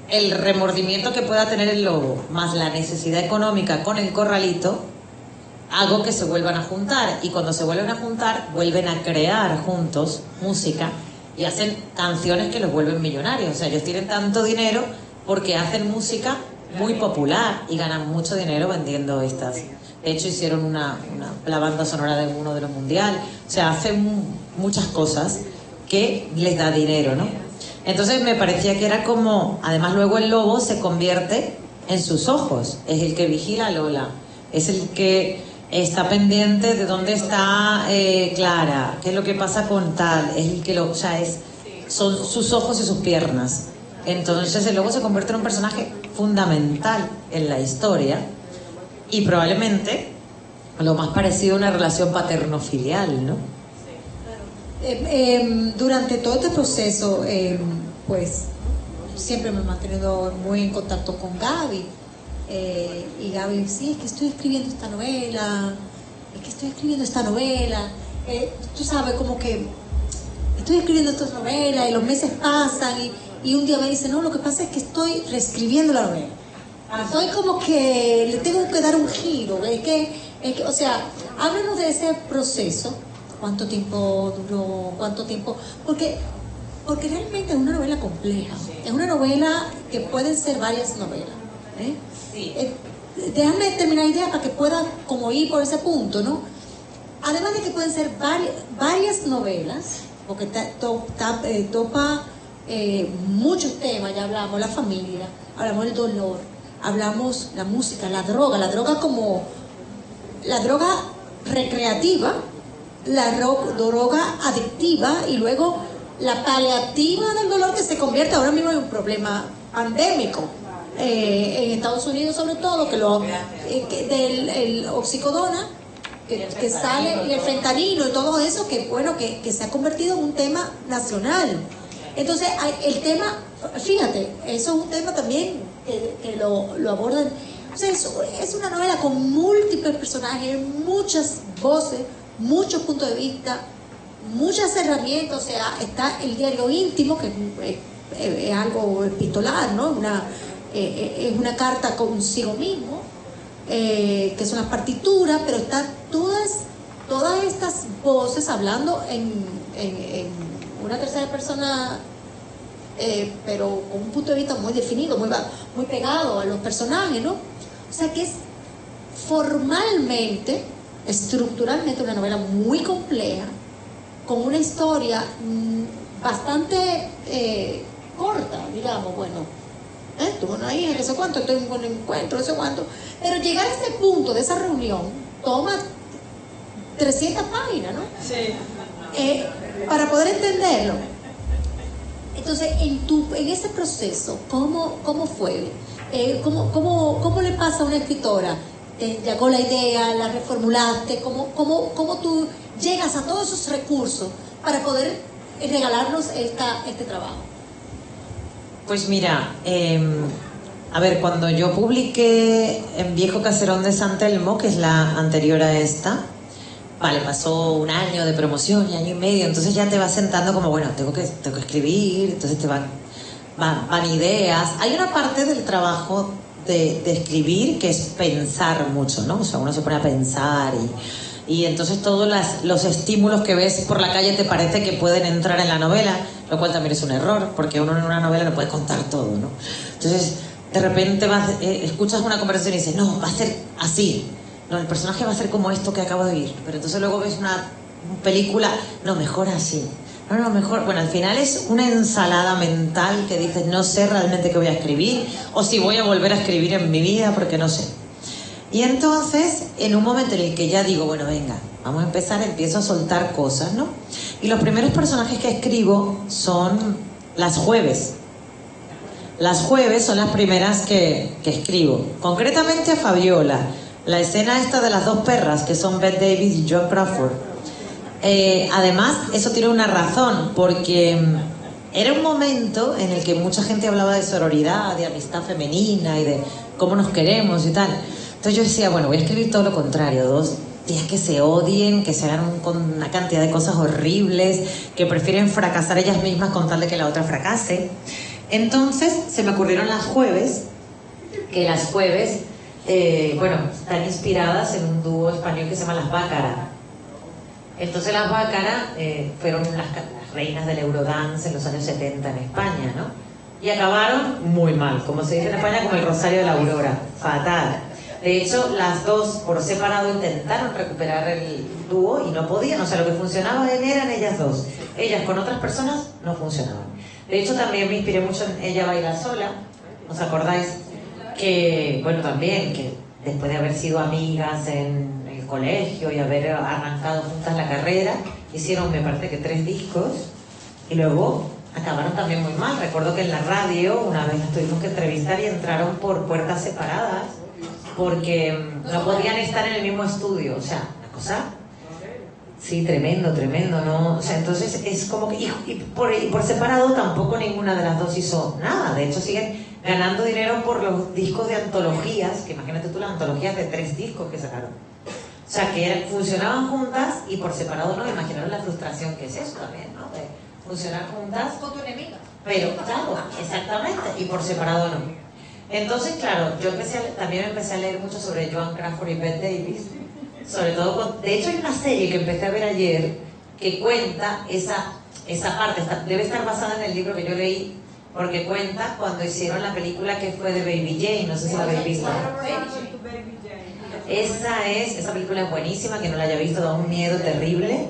el remordimiento que pueda tener el Lobo, más la necesidad económica con el corralito, hago que se vuelvan a juntar, y cuando se vuelven a juntar vuelven a crear juntos música y hacen canciones que los vuelven millonarios. O sea, ellos tienen tanto dinero porque hacen música muy popular y ganan mucho dinero vendiendo estas. De hecho, hicieron la banda sonora de uno de los mundiales. O sea, hacen muchas cosas que les da dinero, ¿no? Entonces me parecía que era como, además luego el Lobo se convierte en sus ojos, es el que vigila a Lola, es el que está pendiente de dónde está Clara, qué es lo que pasa con tal, es el que o sea, son sus ojos y sus piernas. Entonces el Lobo se convierte en un personaje fundamental en la historia y probablemente lo más parecido a una relación paterno-filial, ¿no? Durante todo este proceso, pues siempre me he mantenido muy en contacto con Gaby. Y Gaby, sí, es que estoy escribiendo esta novela, tú sabes, como que estoy escribiendo esta novela y los meses pasan y un día me dice, no, lo que pasa es que estoy reescribiendo la novela. Estoy como que le tengo que dar un giro, es que, o sea, háblanos de ese proceso. ¿Cuánto tiempo duró? Porque realmente es una novela compleja. Es una novela que pueden ser varias novelas. Sí. Déjame terminar la idea para que pueda como ir por ese punto, ¿no? Además de que pueden ser varias novelas, porque topa muchos temas. Ya hablamos la familia, hablamos del dolor, hablamos la música, la droga como la droga recreativa, la droga adictiva, y luego la paliativa del dolor, que se convierte ahora mismo en un problema pandémico en Estados Unidos, sobre todo, del oxicodona que sale, y el fentanilo y todo eso, que bueno, que se ha convertido en un tema nacional. Entonces el tema, fíjate, eso es un tema también que lo abordan. O sea, es una novela con múltiples personajes, muchas voces, muchos puntos de vista, muchas herramientas. O sea, está el diario íntimo, que es algo epistolar, ¿no? Es una carta consigo mismo, que son las partituras, pero están todas estas voces hablando en una tercera persona, pero con un punto de vista muy definido, muy pegado a los personajes, ¿no? O sea, que es formalmente, estructuralmente, una novela muy compleja, con una historia bastante corta, digamos. Bueno, tuve una hija, no sé cuánto, estoy en un encuentro, no sé cuánto, pero llegar a ese punto de esa reunión toma 300 páginas, ¿no? Sí. Para poder entenderlo. Entonces, en ese proceso, ¿cómo fue? ¿Cómo le pasa a una escritora? ¿Te llegó la idea, la reformulaste? ¿Cómo tú llegas a todos esos recursos para poder regalarnos este trabajo? Pues mira, a ver, cuando yo publiqué en Viejo Caserón de San Telmo, que es la anterior a esta, vale, pasó un año de promoción y año y medio, entonces ya te vas sentando como, bueno, tengo que escribir, entonces te van van ideas. Hay una parte del trabajo de escribir que es pensar mucho, ¿no? O sea, uno se pone a pensar y entonces todos los estímulos que ves por la calle te parece que pueden entrar en la novela, lo cual también es un error, porque uno en una novela no puede contar todo, ¿no? Entonces, de repente escuchas una conversación y dices, no, va a ser así, no, el personaje va a ser como esto que acabo de oír, pero entonces luego ves una película, no, mejor así. No, mejor, bueno, al final es una ensalada mental que dices, no sé realmente qué voy a escribir, o si voy a volver a escribir en mi vida, porque no sé. Y entonces, en un momento en el que ya digo, bueno, venga, vamos a empezar, empiezo a soltar cosas, ¿no? Y los primeros personajes que escribo son las jueves. Las jueves son las primeras que escribo. Concretamente a Fabiola. La escena esta de las dos perras, que son Bette Davis y Joan Crawford. Además, eso tiene una razón, porque era un momento en el que mucha gente hablaba de sororidad, de amistad femenina y de cómo nos queremos y tal. Entonces yo decía, bueno, voy a escribir todo lo contrario, dos tías que se odien, que se hagan con una cantidad de cosas horribles, que prefieren fracasar ellas mismas con tal de que la otra fracase. Entonces se me ocurrieron las jueves, que las jueves, bueno, están inspiradas en un dúo español que se llama Las Bácara. Entonces las Bácara fueron las reinas del Eurodance en los años 70 en España, ¿no? Y acabaron muy mal, como se dice en España, como el Rosario de la Aurora, fatal. De hecho, las dos por separado intentaron recuperar el dúo y no podían, o sea, lo que funcionaba eran ellas dos. Ellas con otras personas no funcionaban. De hecho, también me inspiré mucho en Ella baila sola, ¿os acordáis? Que, bueno, también, que después de haber sido amigas en el colegio y haber arrancado juntas la carrera, hicieron, me parece que 3 discos y luego acabaron también muy mal. Recuerdo que en la radio una vez las tuvimos que entrevistar y entraron por puertas separadas porque no podían estar en el mismo estudio, o sea, una cosa, sí, tremendo, ¿no? O sea, entonces es como que, y por separado tampoco ninguna de las dos hizo nada, de hecho siguen ganando dinero por los discos de antologías, que imagínate tú las antologías de 3 discos que sacaron. O sea, que funcionaban juntas y por separado no, imaginaron la frustración que es eso también, ¿no? De funcionar juntas con tu enemiga. Pero, claro, exactamente, y por separado no. Entonces, claro, yo también empecé a leer mucho sobre Joan Crawford y Bette Davis, sobre todo, de hecho hay una serie que empecé a ver ayer que cuenta esa parte, debe estar basada en el libro que yo leí, porque cuenta cuando hicieron la película que fue de Baby Jane, no sé si la habéis visto. Esa película es buenísima, que no la haya visto, da un miedo terrible,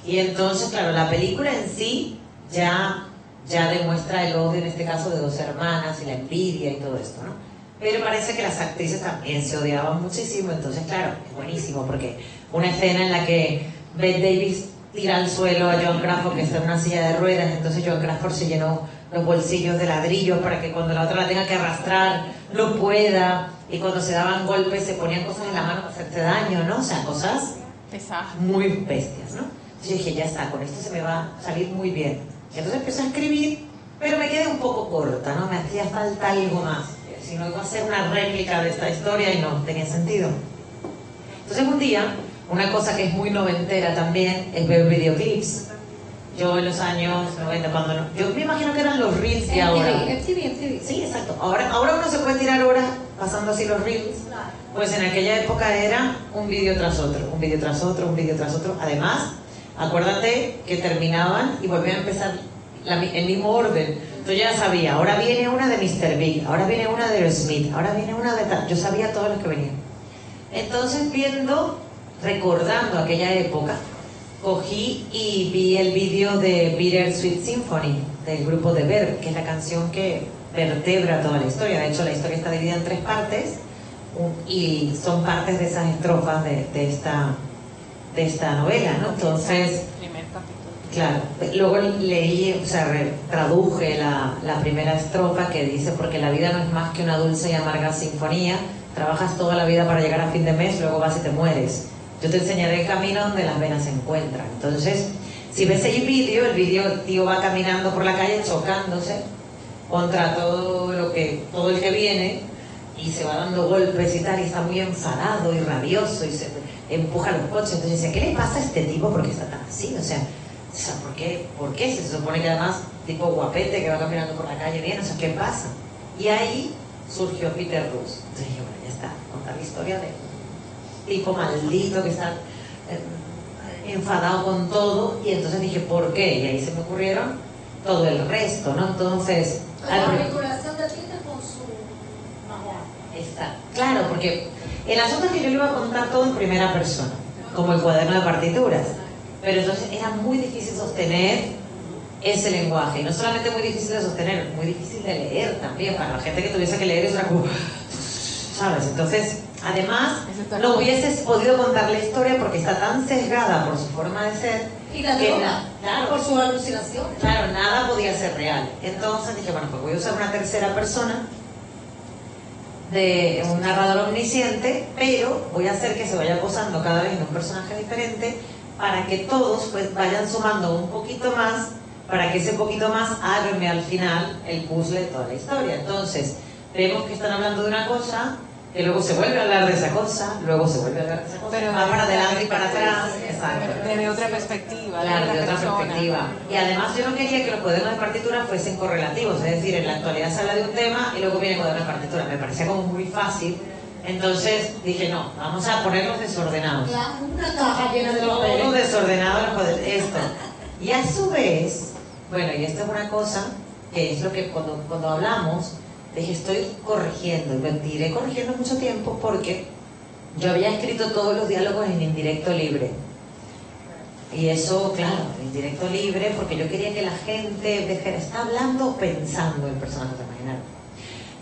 y entonces, claro, la película en sí ya demuestra el odio, en este caso, de 2 hermanas y la envidia y todo esto, ¿no? Pero parece que las actrices también se odiaban muchísimo, entonces, claro, es buenísimo, porque una escena en la que Bette Davis tira al suelo a Joan Crawford, que está en una silla de ruedas, entonces Joan Crawford se llenó los bolsillos de ladrillos para que cuando la otra la tenga que arrastrar, no pueda, y cuando se daban golpes se ponían cosas en la mano para hacerte daño, ¿no? O sea, cosas muy bestias, ¿no? Entonces yo dije, ya está, con esto se me va a salir muy bien. Entonces empecé a escribir, pero me quedé un poco corta, ¿no? Me hacía falta algo más. Si no, iba a ser una réplica de esta historia y no tenía sentido. Entonces un día, una cosa que es muy noventera también es ver videoclips. Yo en los años 90, yo me imagino que eran los reels de ahora. MTV. Sí, exacto. Ahora uno se puede tirar horas pasando así los reels. Pues en aquella época era un vídeo tras otro, un vídeo tras otro, un vídeo tras otro. Además, acuérdate que terminaban y volvían a empezar el mismo orden. Entonces ya sabía, ahora viene una de Mr. Big, ahora viene una de Smith, ahora viene una de tal. Yo sabía todos los que venían. Entonces recordando aquella época, cogí y vi el vídeo de Bittersweet Symphony del grupo de Verve, que es la canción que vertebra toda la historia. De hecho, la historia está dividida en 3 partes y son partes de esas estrofas de esta novela, ¿no? Entonces, claro, luego leí, o sea, traduje la primera estrofa que dice: porque la vida no es más que una dulce y amarga sinfonía, trabajas toda la vida para llegar a fin de mes, luego vas y te mueres. Yo te enseñaré el camino donde las venas se encuentran. Entonces, si ves el vídeo el tío va caminando por la calle chocándose contra todo el que viene y se va dando golpes y tal, y está muy enfadado y rabioso y se empuja los coches. Entonces dice, ¿qué le pasa a este tipo? Porque está tan así, o sea, O sea, ¿por qué? ¿Por qué? Se supone que además, tipo guapete que va caminando por la calle bien, o sea, ¿qué pasa? Y ahí surgió Peter Rus. Entonces dije, bueno, ya está, contar la historia de un tipo maldito que está enfadado con todo. Y entonces dije, ¿por qué? Y ahí se me ocurrieron todo el resto, ¿no? Entonces... La vinculación de Peter con su mamá. Está, claro, porque el asunto es que yo le iba a contar todo en primera persona, como el cuaderno de partituras. Pero entonces era muy difícil sostener ese lenguaje. Y no solamente muy difícil de sostener, muy difícil de leer también. Para la gente que tuviese que leer eso era como... ¿Sabes? Entonces, además, no hubieses podido contar la historia porque está tan sesgada por su forma de ser. Y la que droga, claro, por su alucinación. Claro, nada podía ser real. Entonces dije, bueno, pues voy a usar una tercera persona de un narrador omnisciente, pero voy a hacer que se vaya posando cada vez en un personaje diferente para que todos pues vayan sumando un poquito más, para que ese poquito más arme al final el puzzle de toda la historia. Entonces, vemos que están hablando de una cosa, que luego se vuelve a hablar de esa cosa, luego se vuelve a hablar de esa cosa, pero va para adelante y para atrás. Exacto. Desde otra perspectiva. Claro, de otra persona. perspectiva. Y además yo no quería que los cuadernos de partitura fuesen correlativos, es decir, en la actualidad se habla de un tema y luego viene el cuaderno de partitura. Me parecía como muy fácil. Entonces dije, no, vamos a ponerlos desordenados. Una caja llena de Todo papeles. desordenado los cuadernos. Esto. Y a su vez, bueno, y esto es una cosa que es lo que cuando hablamos, dije, estoy corrigiendo, y me iré corrigiendo mucho tiempo porque yo había escrito todos los diálogos en indirecto libre. Y eso, claro, indirecto libre, porque yo quería que la gente dijera, está hablando pensando el personaje, te imaginas.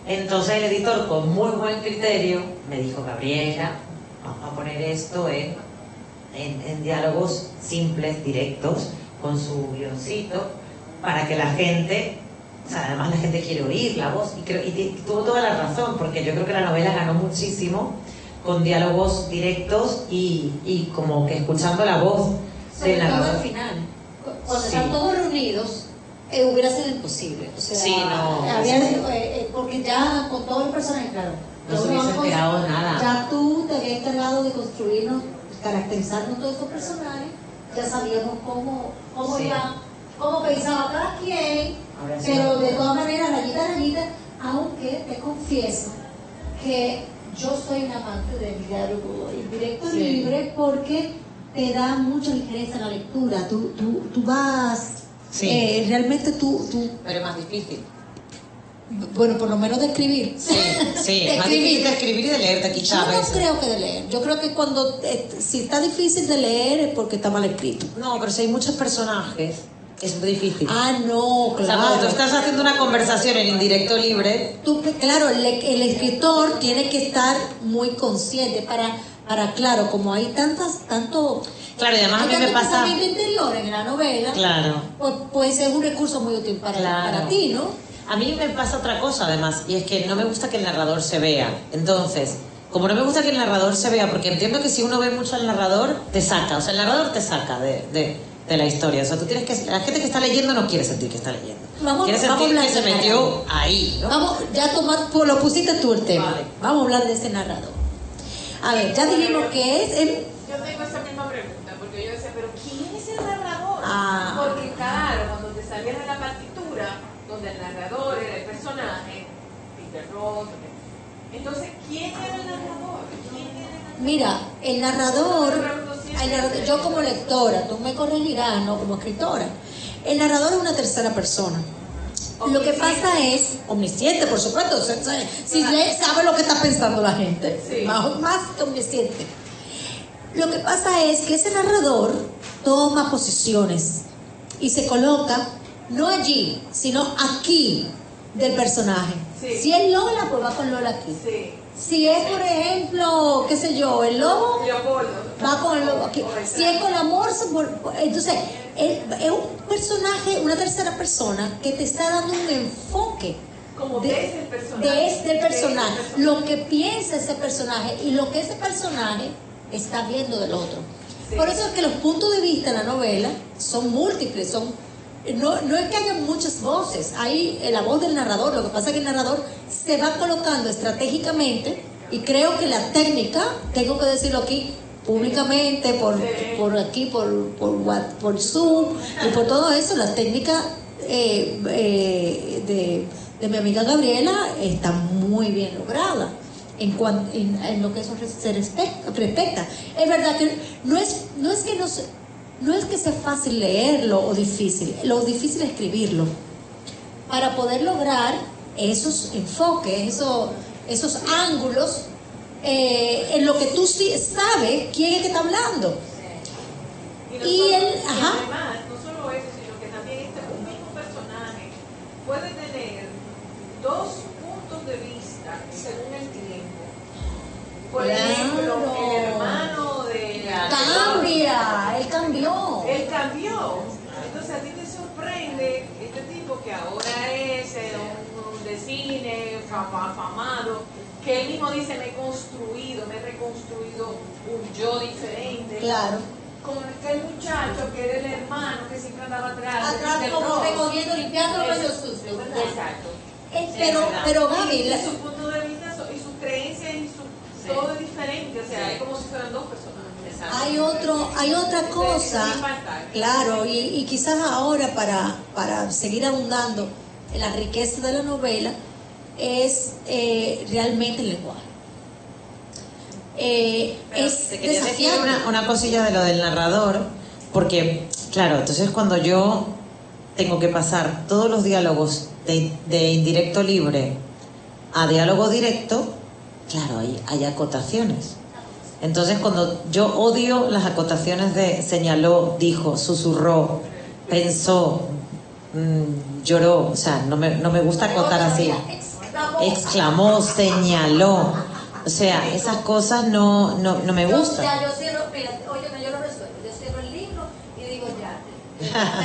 Entonces el editor, con muy buen criterio, me dijo, Gabriela, vamos a poner esto en diálogos simples, directos, con su guioncito, para que la gente, o sea, además la gente quiere oír la voz, y tuvo toda la razón, porque yo creo que la novela ganó muchísimo con diálogos directos y como que escuchando la voz Sobre del todo narrador. al final, cuando Sí. están todos reunidos, hubiera sido imposible. O sea, Sí, no. porque ya con todo el personaje, claro. No se ya hubiese uno- enterado nada. Ya tú te habías encargado de construirnos, caracterizarnos todos estos personajes, ya sabíamos cómo Sí. iba, cómo pensaba cada quien, Ahora sí. pero de todas maneras, rayita a rayita, aunque te confieso que yo soy un amante del diálogo indirecto Sí. libre porque te da mucha ligereza en la lectura. Tú vas, Sí. realmente tú, Pero es más difícil. bueno, por lo menos de escribir. Sí, sí, De es más difícil de escribir y de leer, te Yo quita a no veces. creo que de leer. Yo creo que cuando, si está difícil de leer es porque está mal escrito. No, pero si hay muchos personajes, es muy difícil. Ah, no, O sea, cuando tú claro. estás haciendo una conversación en indirecto libre, Claro, el escritor tiene que estar muy consciente para claro, como hay tanto claro, y además a mí tanto me pasa... pensamiento interior en la novela, Claro, pues es un recurso muy útil para Claro. ti, ¿no? a mí me pasa otra cosa además, y es que no me gusta que el narrador se vea. Entonces, como no me gusta que el narrador se vea, porque entiendo que si uno ve mucho al narrador, te saca, o sea, el narrador te saca de la historia. O sea, tú tienes que... La gente que está leyendo no quiere sentir que está leyendo. Quiere sentir hablar que se del metió narrador. ahí, ¿no? Vamos, ya lo pusiste tú el tema. Vale. Vamos a hablar de ese narrador. A ver, ya dijimos que es... Yo tengo esa misma pregunta, porque yo decía, pero ¿quién es el narrador? Ah. Porque claro, cuando te salías de la partitura, donde el narrador era el personaje, Peter Roth, entonces, ¿quién era el narrador? Mira, el narrador, yo como lectora, tú me corregirás, no como escritora, el narrador es una tercera persona. Lo que pasa es, omnisciente, por supuesto, si lee, sabe lo que está pensando la gente, Sí. más que omnisciente. Lo que pasa es que ese narrador toma posiciones y se coloca, no allí, sino aquí del personaje. Sí. Si es Lola, pues va con Lola aquí. Sí. Si es, por ejemplo, qué sé yo, el lobo, Leopoldo. va con el lobo aquí. Si es con el amor, entonces es un personaje, una tercera persona que te está dando un enfoque Como desde el personaje. desde el personaje, lo que piensa ese personaje y lo que ese personaje está viendo del otro. Sí. Por eso es que los puntos de vista en la novela son múltiples, no es que haya muchas voces, hay la voz del narrador. Lo que pasa es que el narrador se va colocando estratégicamente, y creo que la técnica, tengo que decirlo aquí, públicamente, por aquí, por Zoom y por todo eso. La técnica de mi amiga Gabriela está muy bien lograda en lo que eso se respecta. Es verdad que no es que sea fácil leerlo o difícil, lo difícil es escribirlo para poder lograr esos enfoques, esos ángulos en lo que tú sí sabes quién es que está hablando. Y además, no solo eso, sino que también un mismo personaje puede tener dos puntos de vista según el tiempo. Por ejemplo, el hermano de... Él cambió. Entonces a ti te sorprende este tipo que ahora es un de cine, afamado, que él mismo dice, me he reconstruido un yo diferente. Claro. Como aquel muchacho que era el hermano que siempre andaba atrás como recogiendo, limpiando los baños sucios, ¿verdad? Exacto. Pero Gaby, y su punto de vista y sus creencias y todo es diferente, o sea, es como si fueran dos personas. hay otra cosa, claro, y quizás ahora para seguir abundando en la riqueza de la novela es realmente el lenguaje. Te quería decir una cosilla de lo del narrador, porque, claro, entonces cuando yo tengo que pasar todos los diálogos de indirecto libre a diálogo directo, claro, hay acotaciones. Entonces cuando yo odio las acotaciones de señaló, dijo, susurró, pensó, lloró, o sea, no me gusta acotar así, exclamó, señaló, o sea, esas cosas no me gustan. Yo cierro, mira, óyeme, yo lo resuelvo. Yo cierro el libro y digo ya.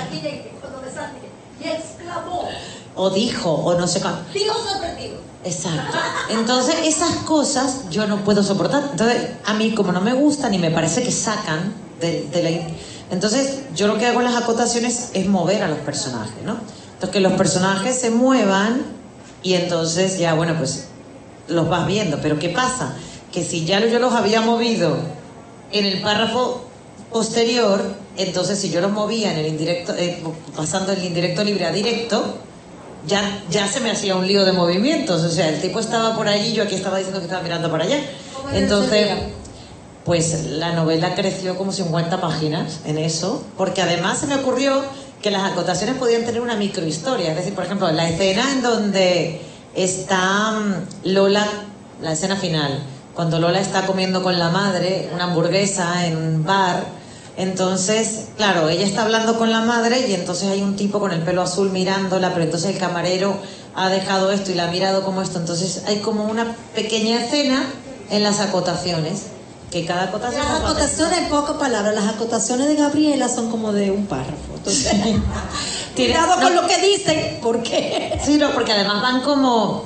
Aquí llegué, cuando me salga, y exclamó. O dijo, o no sé cuánto. Dijo sorprendido. Exacto. Entonces, esas cosas yo no puedo soportar. Entonces, a mí, como no me gustan y me parece que sacan de la... Entonces, yo lo que hago en las acotaciones es mover a los personajes, ¿no? Entonces, que los personajes se muevan y entonces ya, bueno, pues los vas viendo. Pero ¿qué pasa? Que si ya yo los había movido en el párrafo posterior, entonces si yo los movía en el indirecto, pasando el indirecto libre a directo, ya se me hacía un lío de movimientos. O sea, el tipo estaba por allí, yo aquí estaba diciendo que estaba mirando para allá. Entonces, pues la novela creció como 50 páginas en eso, porque además se me ocurrió que las acotaciones podían tener una microhistoria. Es decir, por ejemplo, la escena en donde está Lola, la escena final, cuando Lola está comiendo con la madre una hamburguesa en un bar. Entonces, claro, ella está hablando con la madre y entonces hay un tipo con el pelo azul mirándola, pero entonces el camarero ha dejado esto y la ha mirado como esto. Entonces hay como una pequeña escena en las acotaciones, que cada acotación... Las acotaciones en pocas palabras, las acotaciones de Gabriela son como de un párrafo. Entonces, cuidado con lo que dicen, porque... Sí, no, porque además van como...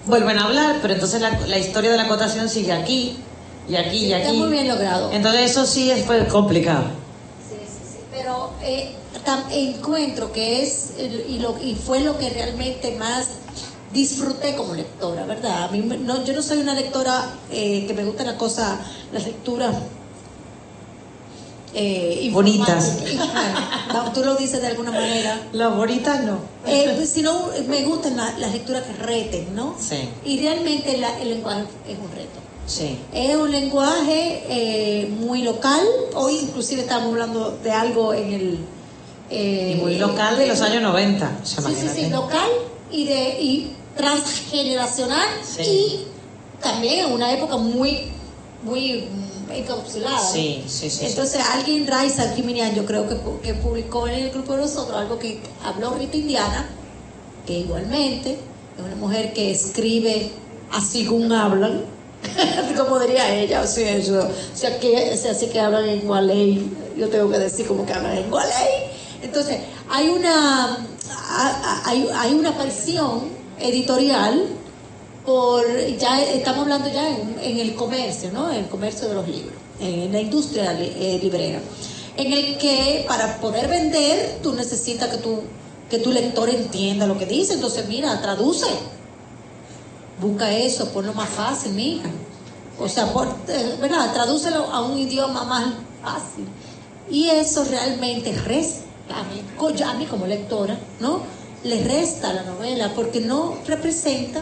Vuelven a hablar, pero entonces la historia de la acotación sigue aquí, y aquí, y aquí. Está muy bien logrado. Entonces eso sí fue complicado. Sí. Pero encuentro que y fue lo que realmente más disfruté como lectora, ¿verdad? A mí yo no soy una lectora que me gusta las lecturas bonitas. No, tú lo dices de alguna manera. Las bonitas no. Sino me gustan las lecturas que reten, ¿no? Sí. Y realmente el lenguaje es un reto. Sí. Es un lenguaje muy local. Hoy inclusive estamos hablando de algo en el... y muy local de los años 90. Sí, local y transgeneracional. Sí. Y también en una época muy encapsulada. Sí. Entonces alguien, Raiza Kiminian, yo creo que publicó en el grupo de nosotros algo que habló Rita Indiana, que igualmente es una mujer que escribe así como hablan, como diría ella, así que hablan en Gualey, yo tengo que decir como que hablan en Gualey. Entonces hay una presión editorial ya estamos hablando ya en el comercio, ¿no? En el comercio de los libros, en la industria librera, en el que para poder vender tú necesitas que tu lector entienda lo que dice. Entonces mira, traduce, busca eso, ponlo más fácil, mija, O sea, ¿verdad? Tradúcelo a un idioma más fácil. Y eso realmente resta, a mí como lectora, ¿no? Le resta a la novela porque no representa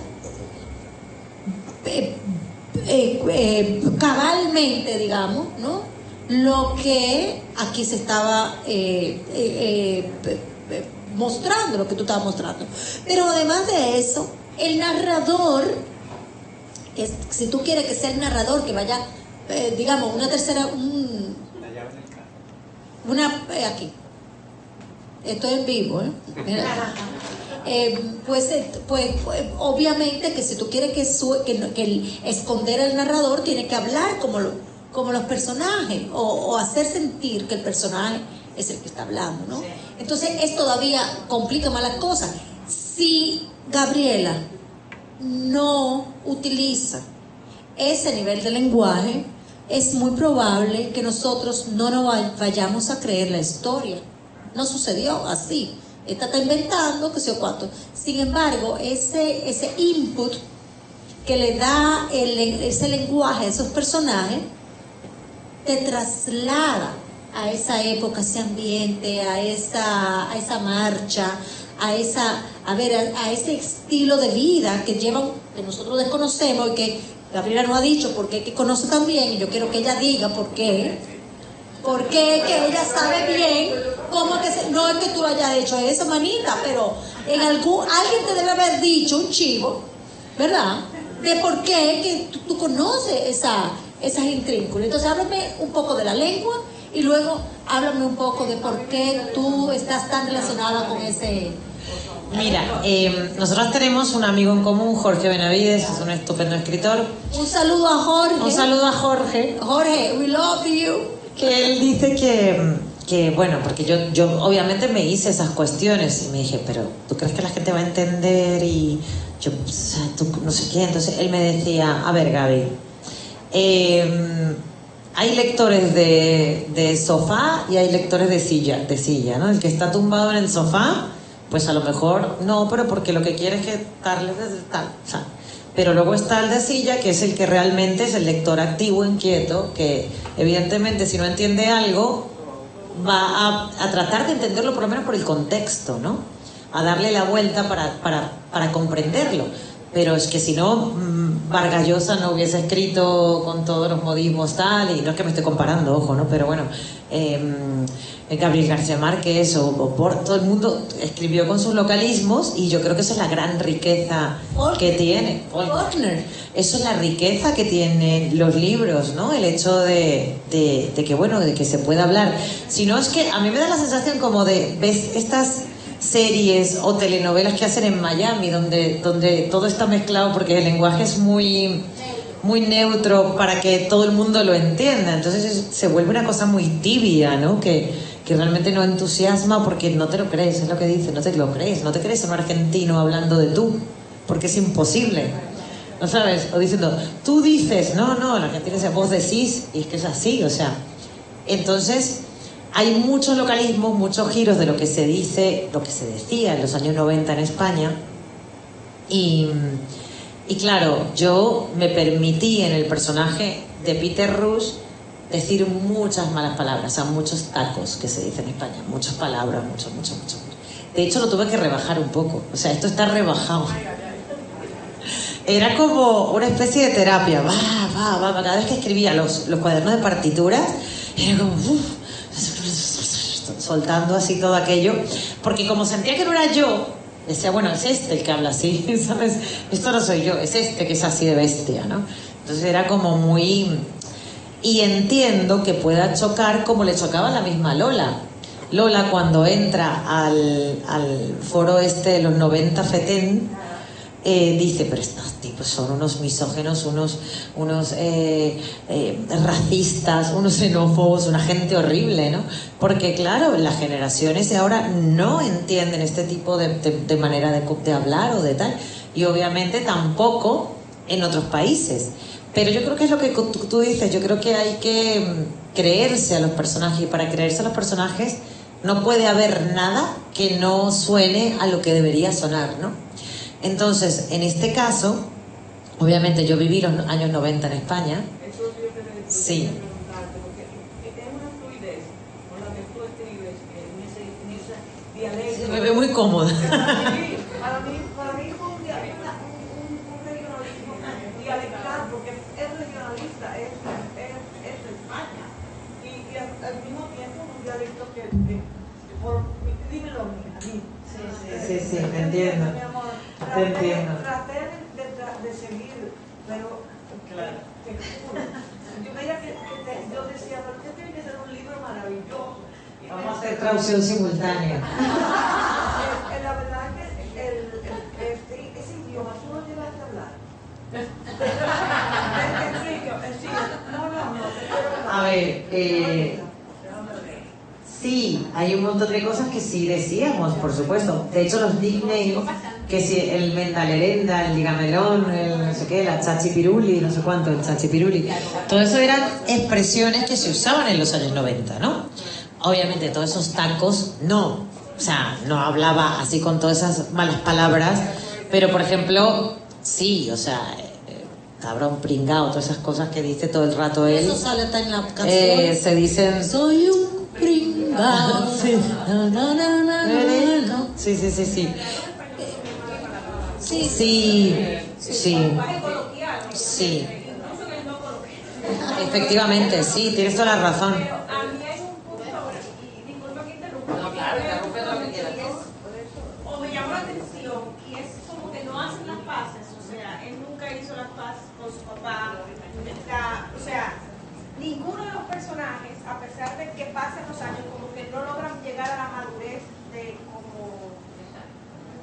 cabalmente, digamos, ¿no? Lo que aquí se estaba mostrando, lo que tú estabas mostrando. Pero además de eso, el narrador, si tú quieres que sea el narrador que vaya, digamos, una tercera, aquí, estoy en vivo, mira. Pues obviamente que si tú quieres que esconder al narrador, tiene que hablar como los personajes o hacer sentir que el personaje es el que está hablando, ¿no? Entonces esto todavía complica más las cosas. Si Gabriela no utiliza ese nivel de lenguaje, es muy probable que nosotros no nos vayamos a creer la historia. No sucedió así. Esta está inventando, qué sé yo cuánto. Sin embargo, ese input que le da ese lenguaje a esos personajes te traslada a esa época, a ese ambiente, a esa marcha, a ese estilo de vida que nosotros desconocemos y que Gabriela nos ha dicho porque que conoce también, y yo quiero que ella diga por qué. Porque que ella sabe bien cómo no es que tú hayas hecho eso, manita, pero alguien te debe haber dicho un chivo, ¿verdad? De por qué que tú conoces esas intrínculas. Entonces háblame un poco de la lengua y luego háblame un poco de por qué tú estás tan relacionada con ese... Mira, nosotros tenemos un amigo en común, Jorge Benavides, es un estupendo escritor. Un saludo a Jorge. Un saludo a Jorge. Jorge, we love you. Que él dice que bueno, porque yo obviamente me hice esas cuestiones y me dije, pero ¿tú crees que la gente va a entender? Y yo, o sea, tú no sé qué. Entonces él me decía, a ver, Gaby, hay lectores de sofá y hay lectores de silla, ¿no? El que está tumbado en el sofá, pues a lo mejor no, pero porque lo que quiere es que tal, o sea, pero luego está el de silla, que es el que realmente es el lector activo, inquieto, que evidentemente si no entiende algo va a tratar de entenderlo por lo menos por el contexto, ¿no? A darle la vuelta para comprenderlo. Pero es que si no, Vargas Llosa no hubiese escrito con todos los modismos tal, y no es que me esté comparando, ojo, ¿no? Pero bueno, Gabriel García Márquez o por todo el mundo escribió con sus localismos, y yo creo que esa es la gran riqueza que tiene. Eso es la riqueza que tienen los libros, ¿no? El hecho de que, bueno, de que se pueda hablar. Si no, es que a mí me da la sensación como de, ¿ves estas series o telenovelas que hacen en Miami, donde todo está mezclado porque el lenguaje es muy neutro para que todo el mundo lo entienda? Entonces se vuelve una cosa muy tibia, ¿no? Que realmente no entusiasma porque no te lo crees, es lo que dice, no te lo crees, no te crees un argentino hablando de tú, porque es imposible, ¿no sabes? O diciendo, tú dices, no, el argentino dice, vos decís, y es que es así, o sea, entonces... Hay muchos localismos, muchos giros de lo que se dice, lo que se decía en los años 90 en España. Y claro, yo me permití en el personaje de Peter Rush decir muchas malas palabras, o sea, muchos tacos que se dicen en España, muchas palabras, mucho. De hecho, lo tuve que rebajar un poco, o sea, esto está rebajado. Era como una especie de terapia, cada vez que escribía los cuadernos de partituras, era como... soltando así todo aquello, porque como sentía que no era yo, decía, bueno, es este el que habla así, ¿sabes? Esto no soy yo, es este que es así de bestia, ¿no? Entonces era como muy... Y entiendo que pueda chocar como le chocaba a la misma Lola. Lola, cuando entra al foro este de los 90 FETEN, dice, pero estos tipos son unos misógenos, unos racistas, unos xenófobos, una gente horrible, ¿no? Porque claro, las generaciones de ahora no entienden este tipo de manera de hablar o de tal, y obviamente tampoco en otros países. Pero yo creo que es lo que tú dices, yo creo que hay que creerse a los personajes, y para creerse a los personajes no puede haber nada que no suene a lo que debería sonar, ¿no? Entonces, en este caso, Obviamente yo viví los años 90 en España. Eso es lo que Sí. preguntarte, porque es una fluidez con la que tú escribes en ese dialecto. Me veo muy cómoda. Para mí fue un regionalismo dialectal, porque es regionalista, es de España. Y al mismo tiempo un dialecto que dímelo a mí. Sí, te entiendo. Mi amor, Te entiendo. traté de seguir, pero te juro. Yo veía yo decía, pero usted tiene que ser un libro maravilloso. Vamos a hacer traducción simultánea. La verdad es que ese idioma tú no llegaste a hablar. A ver, sí, hay un montón de cosas que sí decíamos, por supuesto. De hecho, los nicknames, que si el Mendalerenda, el Digamelón, el no sé qué, la Chachipiruli, no sé cuánto, el Chachipiruli. Todo eso eran expresiones que se usaban en los años 90, ¿no? Obviamente, todos esos tacos, no. O sea, no hablaba así con todas esas malas palabras, pero por ejemplo, sí, o sea, cabrón, pringao, todas esas cosas que dice todo el rato él. Eso sale hasta en la canción. Se dicen. Soy un pringao. Sí. Na, na, na, na, na, na. Sí. Sí. Sí. Efectivamente, sí, tienes toda la razón. A mí hay un punto, y disculpa que interrumpa. No, claro, interrumpe lo que quieras. O me llamó la atención, y es como que no hacen las paces, o sea, él nunca hizo las paces con su papá. O sea, ninguno de los personajes, a pesar de que pasen los años, como que no logran llegar a la madurez de como...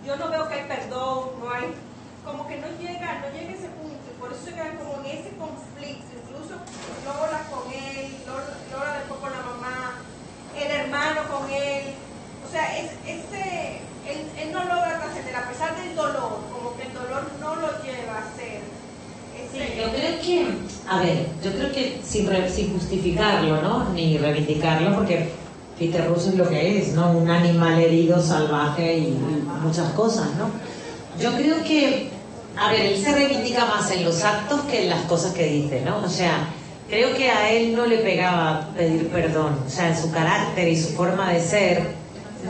Yo no veo que hay perdón, no hay... Como que no llega a ese punto, y por eso se quedan como en ese conflicto, incluso Lola con él, Lola después con la mamá, el hermano con él, o sea, él no logra trascender, a pesar del dolor, como que el dolor no lo lleva a ser. Sí, yo creo que, a ver, yo creo que sin justificarlo, ¿no? Ni reivindicarlo, porque Peter Russo es lo que es, ¿no? Un animal herido, salvaje y muchas cosas, ¿no? Yo creo que, a ver, él se reivindica más en los actos que en las cosas que dice, ¿no? O sea, creo que a él no le pegaba pedir perdón, o sea, en su carácter y su forma de ser,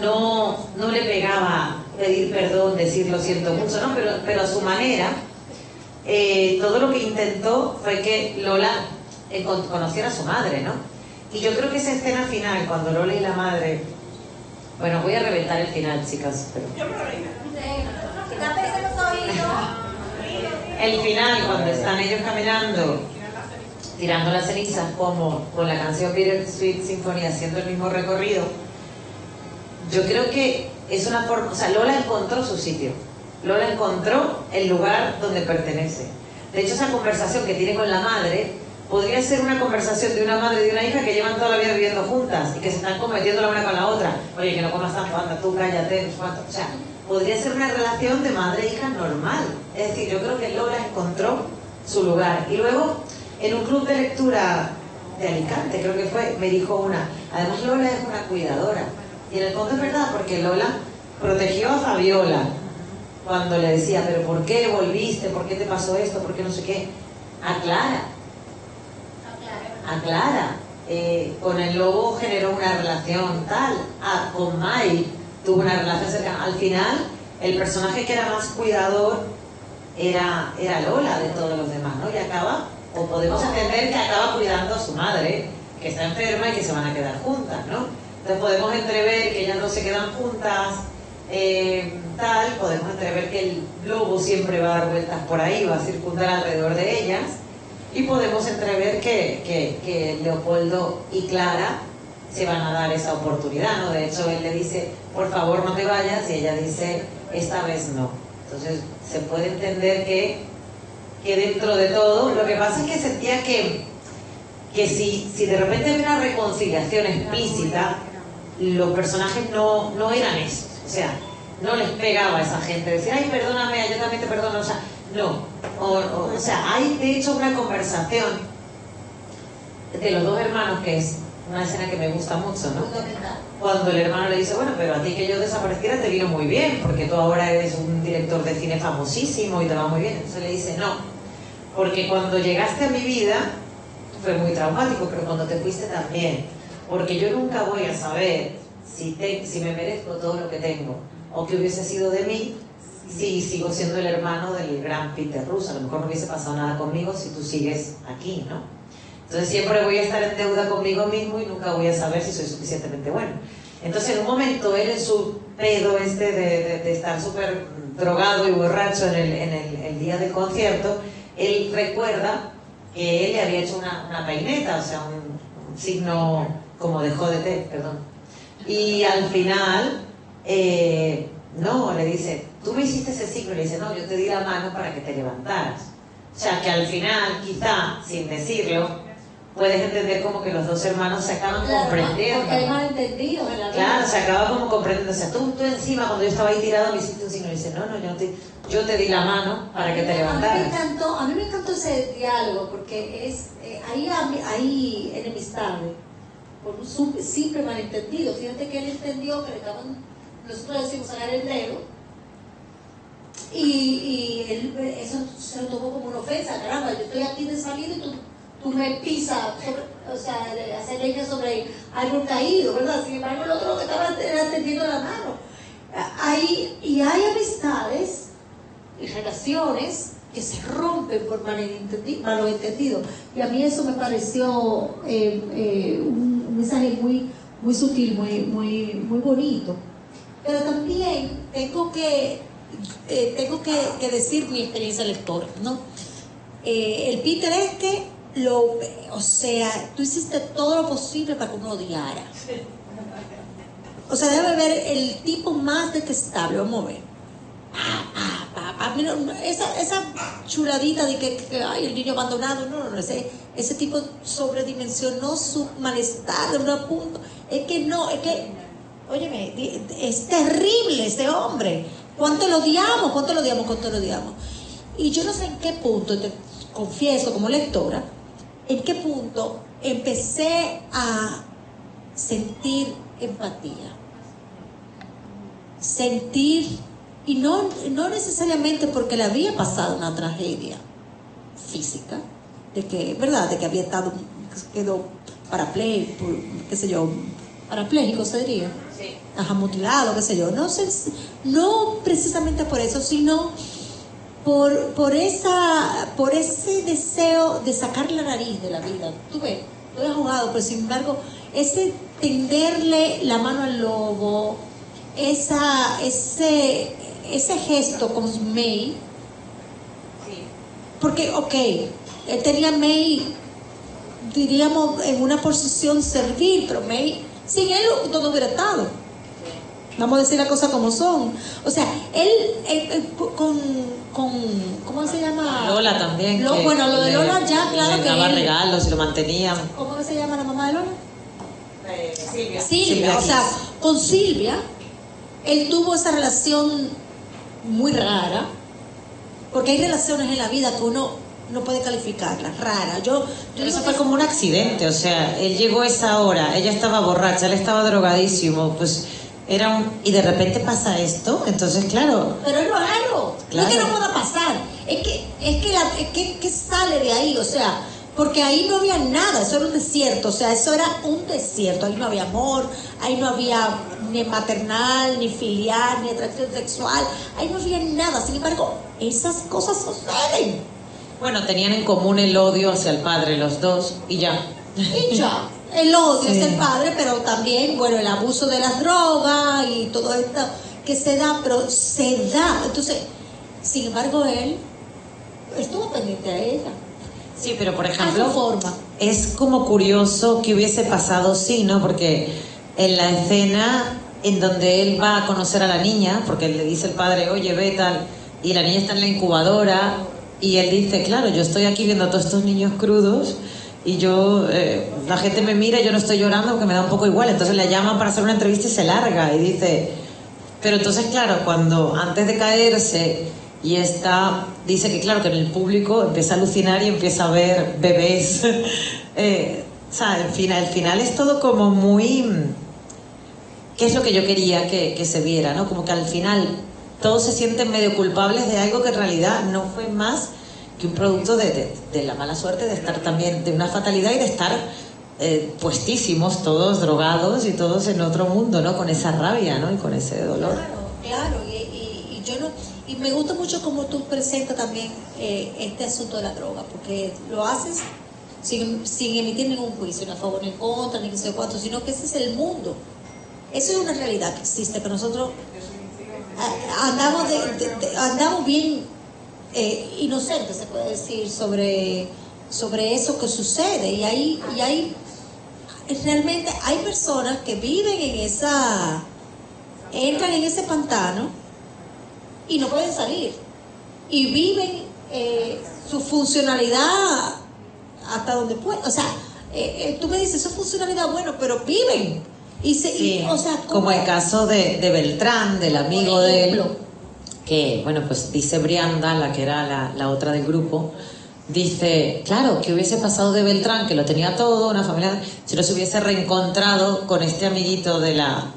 no le pegaba pedir perdón, decir lo siento mucho, ¿no? Pero a su manera, todo lo que intentó fue que Lola conociera a su madre, ¿no? Y yo creo que esa escena final, cuando Lola y la madre... Bueno, voy a reventar el final, chicas, pero... El final, cuando están ellos caminando, tirando las cenizas, como con la canción Bittersweet Symphony haciendo el mismo recorrido, yo creo que es una forma, o sea, Lola encontró su sitio, Lola encontró el lugar donde pertenece. De hecho, esa conversación que tiene con la madre podría ser una conversación de una madre y de una hija que llevan toda la vida viviendo juntas y que se están cometiendo la una con la otra. Oye, que no comas tanto, anda tú, cállate, no sé cuánto. O sea, podría ser una relación de madre e hija normal. Es decir, yo creo que Lola encontró su lugar. Y luego, en un club de lectura de Alicante, creo que fue, me dijo una, además Lola es una cuidadora. Y en el fondo es verdad, porque Lola protegió a Fabiola cuando le decía, pero ¿por qué volviste? ¿Por qué te pasó esto? ¿Por qué no sé qué? Aclara. Con el lobo generó una relación tal. Con Mai tuvo una relación cercana. Al final, el personaje que era más cuidador era Lola de todos los demás, ¿no? Y acaba, o podemos entender que acaba cuidando a su madre, que está enferma y que se van a quedar juntas, ¿no? Entonces podemos entrever que ellas no se quedan juntas, podemos entrever que el lobo siempre va a dar vueltas por ahí, va a circundar alrededor de ellas, y podemos entrever que Leopoldo y Clara se van a dar esa oportunidad, ¿no? De hecho, él le dice, por favor no te vayas, y ella dice, esta vez no. Entonces se puede entender que dentro de todo, lo que pasa es que sentía que si de repente hay una reconciliación explícita, los personajes no eran esos, o sea, no les pegaba a esa gente, decir, ay, perdóname, yo también te perdono, o sea, no, o sea, hay de hecho una conversación de los dos hermanos, que es una escena que me gusta mucho, ¿no? Cuando el hermano le dice, bueno, pero a ti que yo desapareciera te vino muy bien, porque tú ahora eres un director de cine famosísimo y te va muy bien. Entonces le dice, no, porque cuando llegaste a mi vida fue muy traumático, pero cuando te fuiste también, porque yo nunca voy a saber si me merezco todo lo que tengo, o qué hubiese sido de mí si sigo siendo el hermano del gran Peter Rus. A lo mejor no hubiese pasado nada conmigo si tú sigues aquí, ¿no? Entonces siempre voy a estar en deuda conmigo mismo y nunca voy a saber si soy suficientemente bueno. Entonces en un momento él, en su pedo de estar súper drogado y borracho en el día del concierto, él recuerda que él le había hecho una peineta, o sea, un signo como de jódete, perdón. Y al final, no, le dice, tú me hiciste ese signo, y le dice, no, yo te di la mano para que te levantaras. O sea, que al final, quizá, sin decirlo, puedes entender como que los dos hermanos se acaban comprendiendo. Porque hay malentendidos en la vida. Claro, se acaba como comprendiendo. O sea, tú encima, cuando yo estaba ahí tirado, me hiciste un signo. Y dice, no, yo te di la mano para que te levantaras. A mí me encantó ese diálogo, porque hay enemistades por un simple malentendido. Fíjate que él entendió que nosotros decimos sacar el dedo, y él eso se lo tomó como una ofensa. Caramba, yo estoy aquí de salida y tú me pisas, o sea, hacer leña sobre algo caído, ¿verdad? Sin embargo, el otro que estaba era tendiendo la mano. Hay amistades y relaciones que se rompen por malos entendidos. Y a mí eso me pareció un mensaje muy sutil, muy bonito. Pero también tengo que decir mi experiencia lectora, ¿no? El Peter o sea, tú hiciste todo lo posible para que uno odiara. O sea, debe ver el tipo más detestable, vamos a ver. Mira, esa chuladita de que ay, el niño abandonado, no, ese tipo sobredimensionó su malestar de un punto. Óyeme, es terrible ese hombre. ¿Cuánto lo odiamos? Y yo no sé en qué punto, te confieso como lectora, en qué punto empecé a sentir empatía. Y no necesariamente porque le había pasado una tragedia física, de que había estado, quedó parapléjico se diría. Sí. Ajá, mutilado, qué sé yo. No sé, no precisamente por eso, sino por ese deseo de sacar la nariz de la vida. Tú ves, tú has jugado, pero sin embargo, ese tenderle la mano al lobo, ese gesto con May, Sí. porque, él tenía a May, diríamos, en una posición servil, pero May, sin él todo hubiera estado. Vamos a decir las cosas como son. O sea, él con ¿cómo se llama? Lola también. Lo de Lola ya, claro que le daba él, regalos y lo mantenían. ¿cómo se llama la mamá de Lola? Silvia. Silvia, o sea, con Silvia, él tuvo esa relación muy rara, porque hay relaciones en la vida que uno no puede calificarlas, rara. Pero eso fue como un accidente, o sea, él llegó a esa hora, ella estaba borracha, él estaba drogadísimo, pues y de repente pasa esto, entonces claro. Pero es raro, Claro. No es que no pueda pasar, es que sale de ahí, o sea, porque ahí no había nada, eso era un desierto, o sea, eso era un desierto, ahí no había amor, ahí no había ni maternal, ni filial, ni atracción sexual, ahí no había nada. Sin embargo, esas cosas suceden. Bueno, tenían en común el odio hacia el padre los dos y ya. Y ya, el odio Sí. es el padre, pero también, bueno, el abuso de las drogas y todo esto que se da, pero se da. Entonces, sin embargo, él estuvo pendiente a ella. Sí, pero por A su ejemplo, forma. es como curioso que hubiese pasado, sí, ¿no? Porque en la escena en donde él va a conocer a la niña, porque le dice el padre, oye, ve tal, y la niña está en la incubadora, y él dice, claro, yo estoy aquí viendo a todos estos niños crudos, y la gente me mira y yo no estoy llorando porque me da un poco igual. Entonces le llaman para hacer una entrevista y se larga, y dice, pero entonces claro, cuando antes de caerse dice que claro, que en el público empieza a alucinar y empieza a ver bebés. O sea, al final es todo como muy, ¿qué es lo que yo quería que se viera, ¿no? Como que al final todos se sienten medio culpables de algo que en realidad no fue más un producto de la mala suerte de estar también, de una fatalidad y de estar puestísimos, todos drogados y todos en otro mundo, ¿no? Con esa rabia, ¿no? Y con ese dolor. Claro, y yo no, y me gusta mucho cómo tú presentas también este asunto de la droga, porque lo haces sin emitir ningún juicio, ni a favor ni en contra, ni qué sé cuánto, sino que ese es el mundo. Eso es una realidad que existe, que nosotros andamos bien inocentes, se puede decir, sobre eso que sucede. Y hay realmente hay personas que viven entran en ese pantano y no pueden salir. Y viven su funcionalidad hasta donde pueden. O sea, tú me dices, su funcionalidad, bueno, pero viven. O sea, como el caso de Beltrán, del amigo de él, que, bueno, pues dice Brianda, la que era la otra del grupo, dice, claro, que hubiese pasado de Beltrán, que lo tenía todo, una familia, si no se hubiese reencontrado con este amiguito de la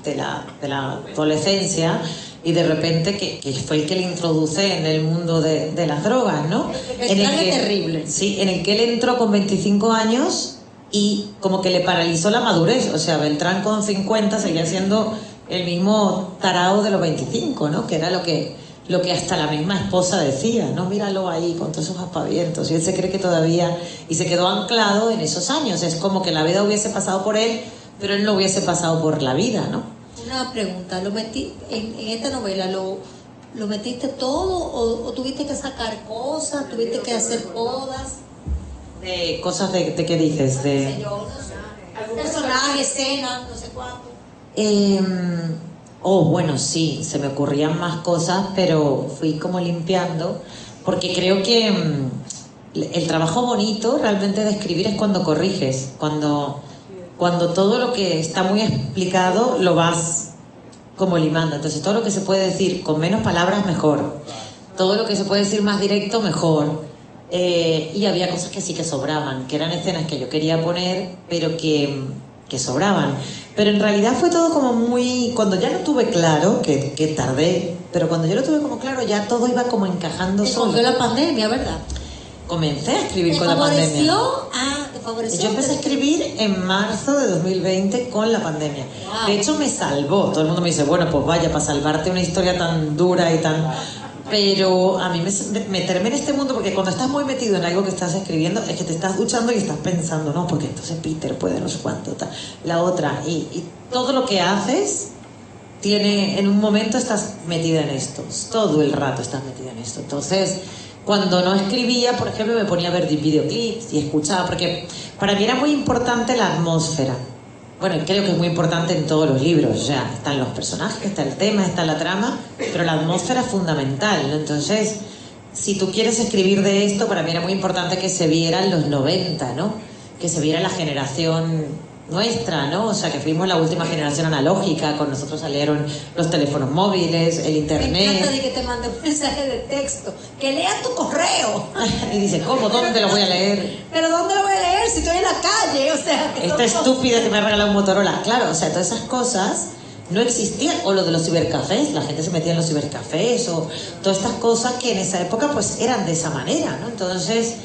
adolescencia, y de repente que fue el que le introduce en el mundo de las drogas, ¿no? Beltrán es terrible. Sí, en el que él entró con 25 años y como que le paralizó la madurez. O sea, Beltrán con 50 seguía siendo el mismo tarao de los 25, ¿no? Que era lo que hasta la misma esposa decía, ¿no? Míralo ahí con todos esos aspavientos. Y él se cree que todavía... Y se quedó anclado en esos años. Es como que la vida hubiese pasado por él, pero él no hubiese pasado por la vida, ¿no? Una pregunta, ¿lo metí en esta novela? ¿Lo metiste todo o tuviste que sacar cosas? ¿Tuviste que hacer podas? De cosas de ¿qué dices? No sé yo, no sé. Personajes, escenas, no sé cuánto. Bueno, sí, se me ocurrían más cosas, pero fui como limpiando, porque creo que el trabajo bonito realmente de escribir es cuando corriges, cuando todo lo que está muy explicado lo vas como limando. Entonces todo lo que se puede decir con menos palabras, mejor. Todo lo que se puede decir más directo, mejor. Y había cosas que sí que sobraban, que eran escenas que yo quería poner, pero que sobraban. Pero en realidad fue todo como muy... Cuando ya lo tuve claro, que tardé, pero cuando yo lo tuve como claro, ya todo iba como encajando solo. Te la pandemia, ¿verdad? Comencé a escribir con la pandemia. ¿Te favoreció? Yo empecé a escribir en marzo de 2020 con la pandemia. Wow. De hecho, me salvó. Todo el mundo me dice, bueno, pues vaya, para salvarte una historia tan dura y tan... Pero a mí meterme en este mundo, porque cuando estás muy metido en algo que estás escribiendo, es que te estás duchando y estás pensando, no, porque entonces Peter puede no sé cuánto, tal. La otra. Y todo lo que haces tiene... En un momento estás metida en esto. Todo el rato estás metida en esto. Entonces... Cuando no escribía, por ejemplo, me ponía a ver videoclips y escuchaba, porque para mí era muy importante la atmósfera. Bueno, creo que es muy importante en todos los libros, o sea, están los personajes, está el tema, está la trama, pero la atmósfera es fundamental, ¿no? Entonces, si tú quieres escribir de esto, para mí era muy importante que se vieran los 90, ¿no? Que se viera la generación nuestra, ¿no? O sea, que fuimos la última generación analógica, con nosotros salieron los teléfonos móviles, el internet. Me encanta de que te mande un mensaje de texto, que lea tu correo. Y dice, ¿cómo? ¿Dónde lo voy a leer? ¿Pero dónde lo voy a leer si estoy en la calle? O sea, esta estúpida que me ha regalado un Motorola. Claro, o sea, todas esas cosas no existían. O lo de los cibercafés, la gente se metía en los cibercafés, o todas estas cosas que en esa época pues eran de esa manera, ¿no? Entonces...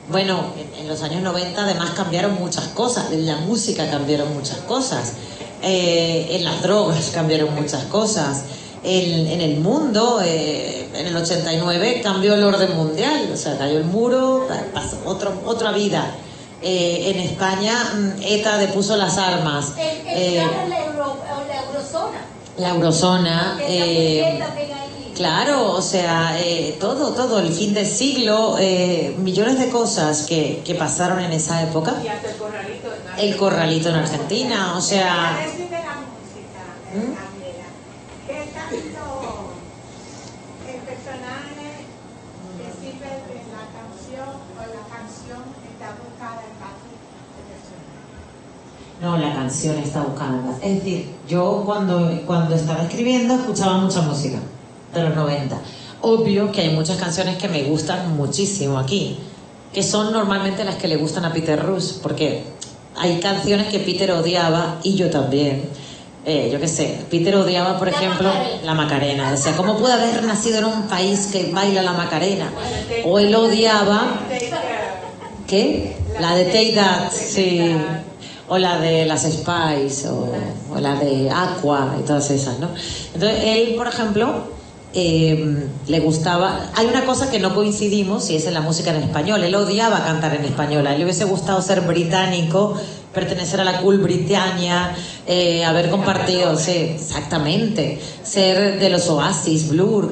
bueno, en los años 90 además cambiaron muchas cosas, en la música cambiaron muchas cosas, en las drogas cambiaron muchas cosas, en el mundo, en el 89 cambió el orden mundial, o sea, cayó el muro, pasó otra vida. En España ETA depuso las armas. la eurozona. La eurozona. Claro, o sea, todo, el fin del siglo, millones de cosas que pasaron en esa época. Y hasta el corralito en Argentina. El corralito en Argentina, o sea... Análisis de la música, Gabriela. ¿Qué tanto el personaje que sirve en la canción o la canción está buscada en base al personaje? No, la canción está buscada. Es decir, yo cuando estaba escribiendo escuchaba mucha música de los 90. Obvio que hay muchas canciones que me gustan muchísimo aquí, que son normalmente las que le gustan a Peter Rus, porque hay canciones que Peter odiaba y yo también. yo qué sé, Peter odiaba, por ejemplo, la Macarena. Decía, ¿cómo puede haber nacido en un país que baila la Macarena? O él odiaba... ¿Qué? La de Take That, sí. O la de las Spice, o la de Aqua, y todas esas, ¿no? Entonces, él, por ejemplo, le gustaba... Hay una cosa que no coincidimos, y es en la música en español. Él odiaba cantar en español. A él le hubiese gustado ser británico, pertenecer a la Cool Britannia, haber compartido, sí, exactamente, ser de los Oasis, Blur,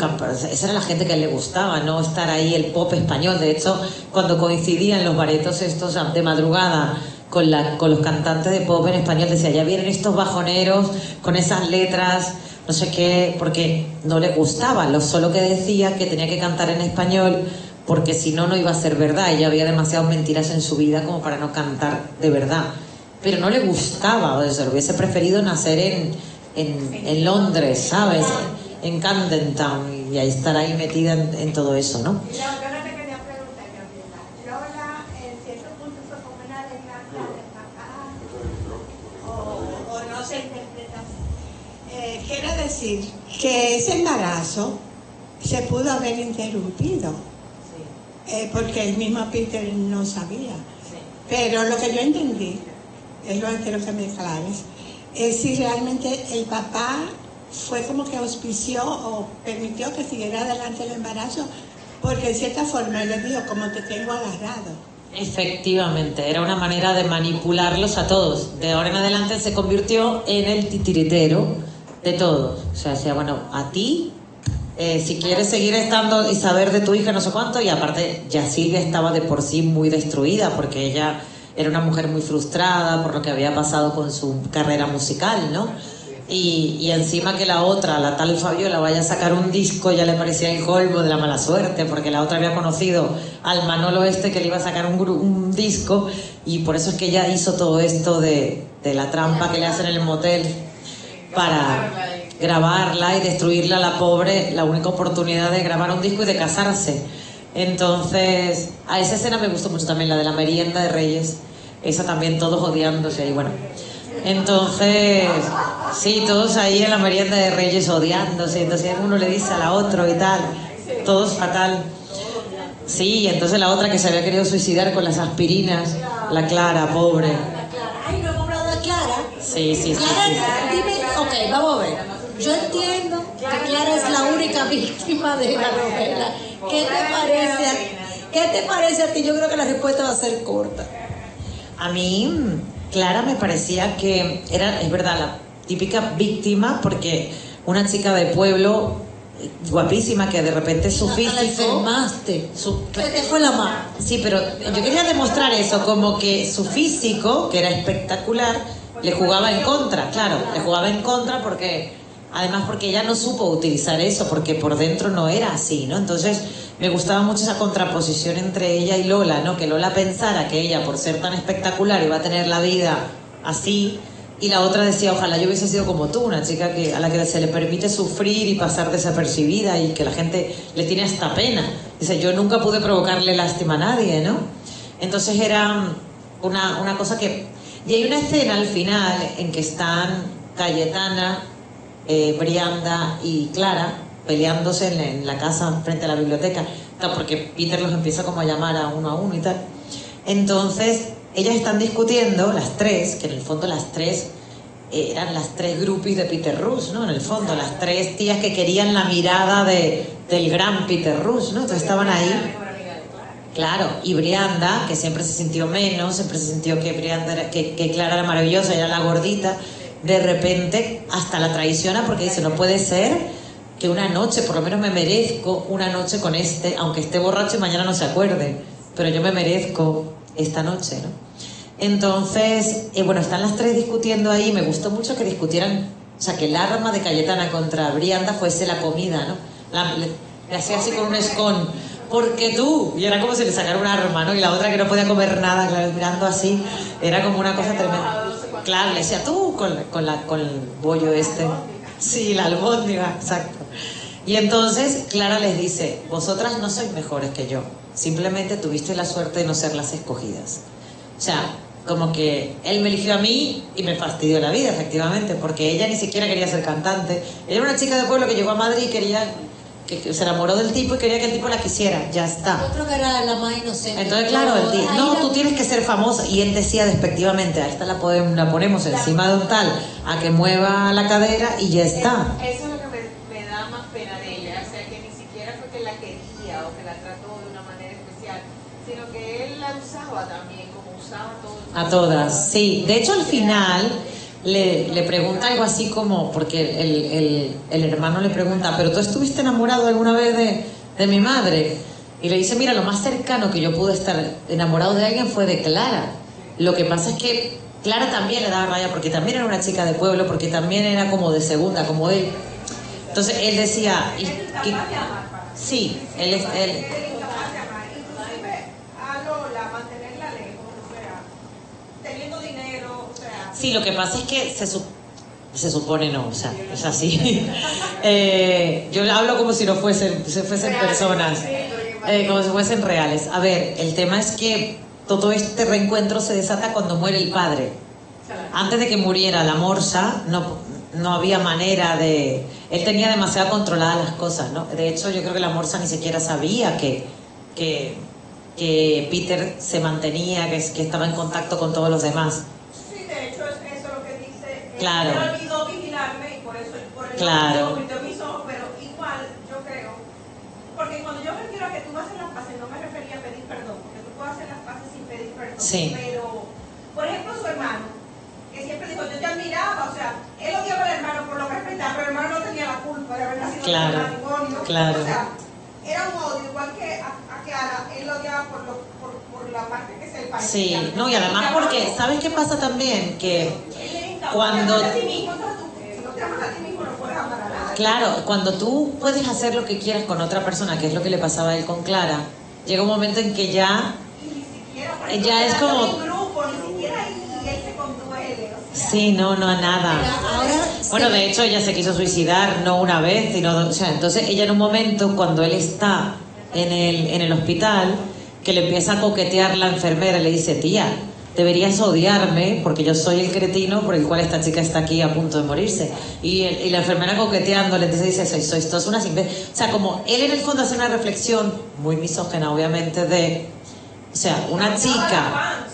esa era la gente que a él le gustaba, no estar ahí el pop español. De hecho, cuando coincidían los baretos estos de madrugada con los cantantes de pop en español, decía, ya vienen estos bajoneros con esas letras, no sé qué, porque no le gustaba, solo que decía que tenía que cantar en español, porque si no, no iba a ser verdad. Ella había demasiadas mentiras en su vida como para no cantar de verdad. Pero no le gustaba, o sea, hubiese preferido nacer en Londres, ¿sabes? En Camden Town, y ahí estar ahí metida en todo eso, ¿no? Yo no te quería preguntar, Gabriela. Lola, en cierto punto, fue como una venganza del papá, o no se interpreta así. Quiero decir que ese embarazo se pudo haber interrumpido, porque el mismo Peter no sabía. Pero lo que yo entendí, es lo que quiero que me aclares, es si realmente el papá fue como que auspició o permitió que siguiera adelante el embarazo, porque en cierta forma él le dijo, como te tengo agarrado. Efectivamente, era una manera de manipularlos a todos. De ahora en adelante se convirtió en el titiritero de todos. O sea, decía, bueno, a ti, si quieres seguir estando y saber de tu hija no sé cuánto, y aparte ya Silvia estaba de por sí muy destruida, porque ella era una mujer muy frustrada por lo que había pasado con su carrera musical, ¿no? Y encima que la otra, la tal Fabiola, vaya a sacar un disco, ya le parecía el colmo de la mala suerte, porque la otra había conocido al Manolo que le iba a sacar un disco, y por eso es que ella hizo todo esto de la trampa que le hacen en el motel para grabarla y destruirla a la pobre, la única oportunidad de grabar un disco y de casarse. Entonces, a esa escena me gustó mucho también, la de la merienda de Reyes, esa también, todos odiándose, y bueno, entonces, sí, todos ahí en la merienda de Reyes odiándose, entonces uno le dice a la otra y tal, todos fatal. Sí, entonces la otra que se había querido suicidar con las aspirinas, la Clara, pobre. Ay, no hemos hablado de Clara. Sí. Clara, dime, ok, vamos a ver. Yo entiendo que Clara es la única víctima de la novela. ¿Qué te parece a ti? Yo creo que la respuesta va a ser corta. A mí, Clara me parecía que era, es verdad, la típica víctima, porque una chica de pueblo guapísima que de repente su físico... enfermaste. ¿Qué fue la mano? Sí, pero yo quería demostrar eso, como que su físico, que era espectacular, le jugaba en contra, claro, le jugaba en contra porque... Además porque ella no supo utilizar eso, porque por dentro no era así, ¿no? Entonces me gustaba mucho esa contraposición entre ella y Lola, ¿no? Que Lola pensara que ella, por ser tan espectacular, iba a tener la vida así, y la otra decía, ojalá yo hubiese sido como tú, una chica a la que se le permite sufrir y pasar desapercibida y que la gente le tiene hasta pena. Dice, yo nunca pude provocarle lástima a nadie, ¿no? Entonces era una cosa que... Y hay una escena al final en que están Cayetana, Brianda y Clara peleándose en la casa frente a la biblioteca, porque Peter los empieza como a llamar a uno y tal. Entonces ellas están discutiendo, las tres, que en el fondo las tres eran las tres groupies de Peter Rush, ¿no? En el fondo, las tres tías que querían la mirada del gran Peter Rush, ¿no? Entonces estaban ahí. Claro, y Brianda, que siempre se sintió menos, siempre se sintió que que Clara era maravillosa, era la gordita, de repente hasta la traiciona porque dice, no puede ser que una noche, por lo menos me merezco una noche con aunque esté borracho y mañana no se acuerde, pero yo me merezco esta noche, ¿no? Entonces, bueno, están las tres discutiendo ahí, me gustó mucho que discutieran, o sea, que el arma de Cayetana contra Brianda fuese la comida, ¿no? Le hacía así con un escón, porque tú, y era como si le sacara un arma, ¿no? Y la otra que no podía comer nada, claro, mirando así, era como una cosa tremenda. Claro, le decía tú con el bollo este. Sí, la albóndiga, exacto. Y entonces Clara les dice, vosotras no sois mejores que yo, simplemente tuviste la suerte de no ser las escogidas. O sea, como que él me eligió a mí y me fastidió la vida, efectivamente, porque ella ni siquiera quería ser cantante. Ella era una chica de pueblo que llegó a Madrid y quería, que se enamoró del tipo y quería que el tipo la quisiera, ya está. Otro que era la más inocente. Entonces, claro, el tipo, no, tú tienes que ser famosa. Y él decía despectivamente, a esta la ponemos encima de un tal, a que mueva la cadera y ya está. Eso es lo que me da más pena de ella, o sea, que ni siquiera fue que la quería o que la trató de una manera especial, sino que él la usaba también, como usaba a todo el mundo. A todas, sí. De hecho, al final le pregunta algo así como, porque el hermano le pregunta, ¿pero tú estuviste enamorado alguna vez de mi madre? Y le dice, mira, lo más cercano que yo pude estar enamorado de alguien fue de Clara. Lo que pasa es que Clara también le daba raya, porque también era una chica de pueblo, porque también era como de segunda, como él. Entonces él decía... sí, él Era incapaz de amar. Inclusive a Lola, mantenerla lejos, o sea, teniendo dinero, o sea... Sí, lo que pasa es que se supone no, o sea, es así. Yo hablo como si no fuesen personas, como si fuesen reales. A ver, el tema es que todo este reencuentro se desata cuando muere el padre. Antes de que muriera la morsa, no había manera de... Él tenía demasiado controladas las cosas, ¿no? De hecho, yo creo que la morsa ni siquiera sabía que Peter se mantenía, que estaba en contacto con todos los demás. Sí, de hecho, eso es lo que dice. Claro. Él olvidó vigilarme y por eso Claro. ocultó mis ojos, pero igual yo creo. Porque cuando yo me refiero a que tú haces las paces, no me refería a pedir perdón, porque tú puedes hacer las paces sin pedir perdón. Sí. Pero, por ejemplo, su hermano, que siempre dijo, yo te admiraba, o sea, él odiaba al hermano por lo que respetaba, pero el hermano no tenía la culpa de haber nacido Claro, en el matrimonio. claro. O sea, era un odio, igual que a Clara, él lo odiaba por la parte que se le parecía. Sí, no, y además porque, ¿sabes qué pasa también? Que cuando... Claro, cuando tú puedes hacer lo que quieras con otra persona, que es lo que le pasaba a él con Clara, llega un momento en que ya es como... Sí, no, nada. Bueno, de hecho ella se quiso suicidar no una vez, sino dos. O sea, entonces ella en un momento, cuando él está en el hospital, que le empieza a coquetear la enfermera, le dice, tía, deberías odiarme porque yo soy el cretino por el cual esta chica está aquí a punto de morirse. Y la enfermera coqueteándole, entonces dice, sois todos unas imbéciles. O sea, como él en el fondo hace una reflexión muy misógena, obviamente, de... O sea, una chica...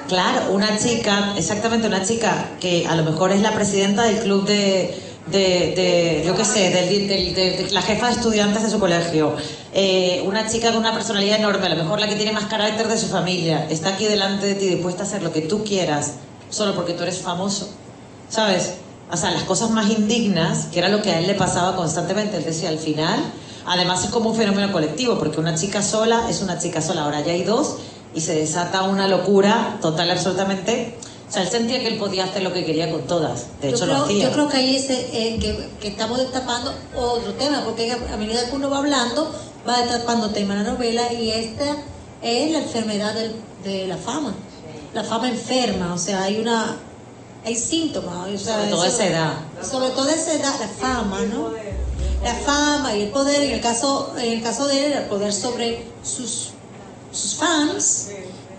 Claro, una chica, exactamente, una chica que a lo mejor es la presidenta del club de yo qué sé, de la jefa de estudiantes de su colegio, una chica con una personalidad enorme, a lo mejor la que tiene más carácter de su familia, está aquí delante de ti dispuesta a hacer lo que tú quieras, solo porque tú eres famoso, ¿sabes? O sea, las cosas más indignas, que era lo que a él le pasaba constantemente, él decía, al final, además es como un fenómeno colectivo, porque una chica sola es una chica sola, ahora ya hay dos, y se desata una locura total, absolutamente. O sea, él sentía que él podía hacer lo que quería con todas. De hecho, lo hacía. Yo creo que ahí que estamos destapando otro tema, porque a medida que uno va hablando, va destapando tema en la novela, y esta es la enfermedad de la fama. La fama enferma, o sea, hay síntomas. O sea, sobre todo esa edad. Sobre todo esa edad, la fama, ¿no? La fama y el poder, en el caso de él, era el poder sobre sus fans,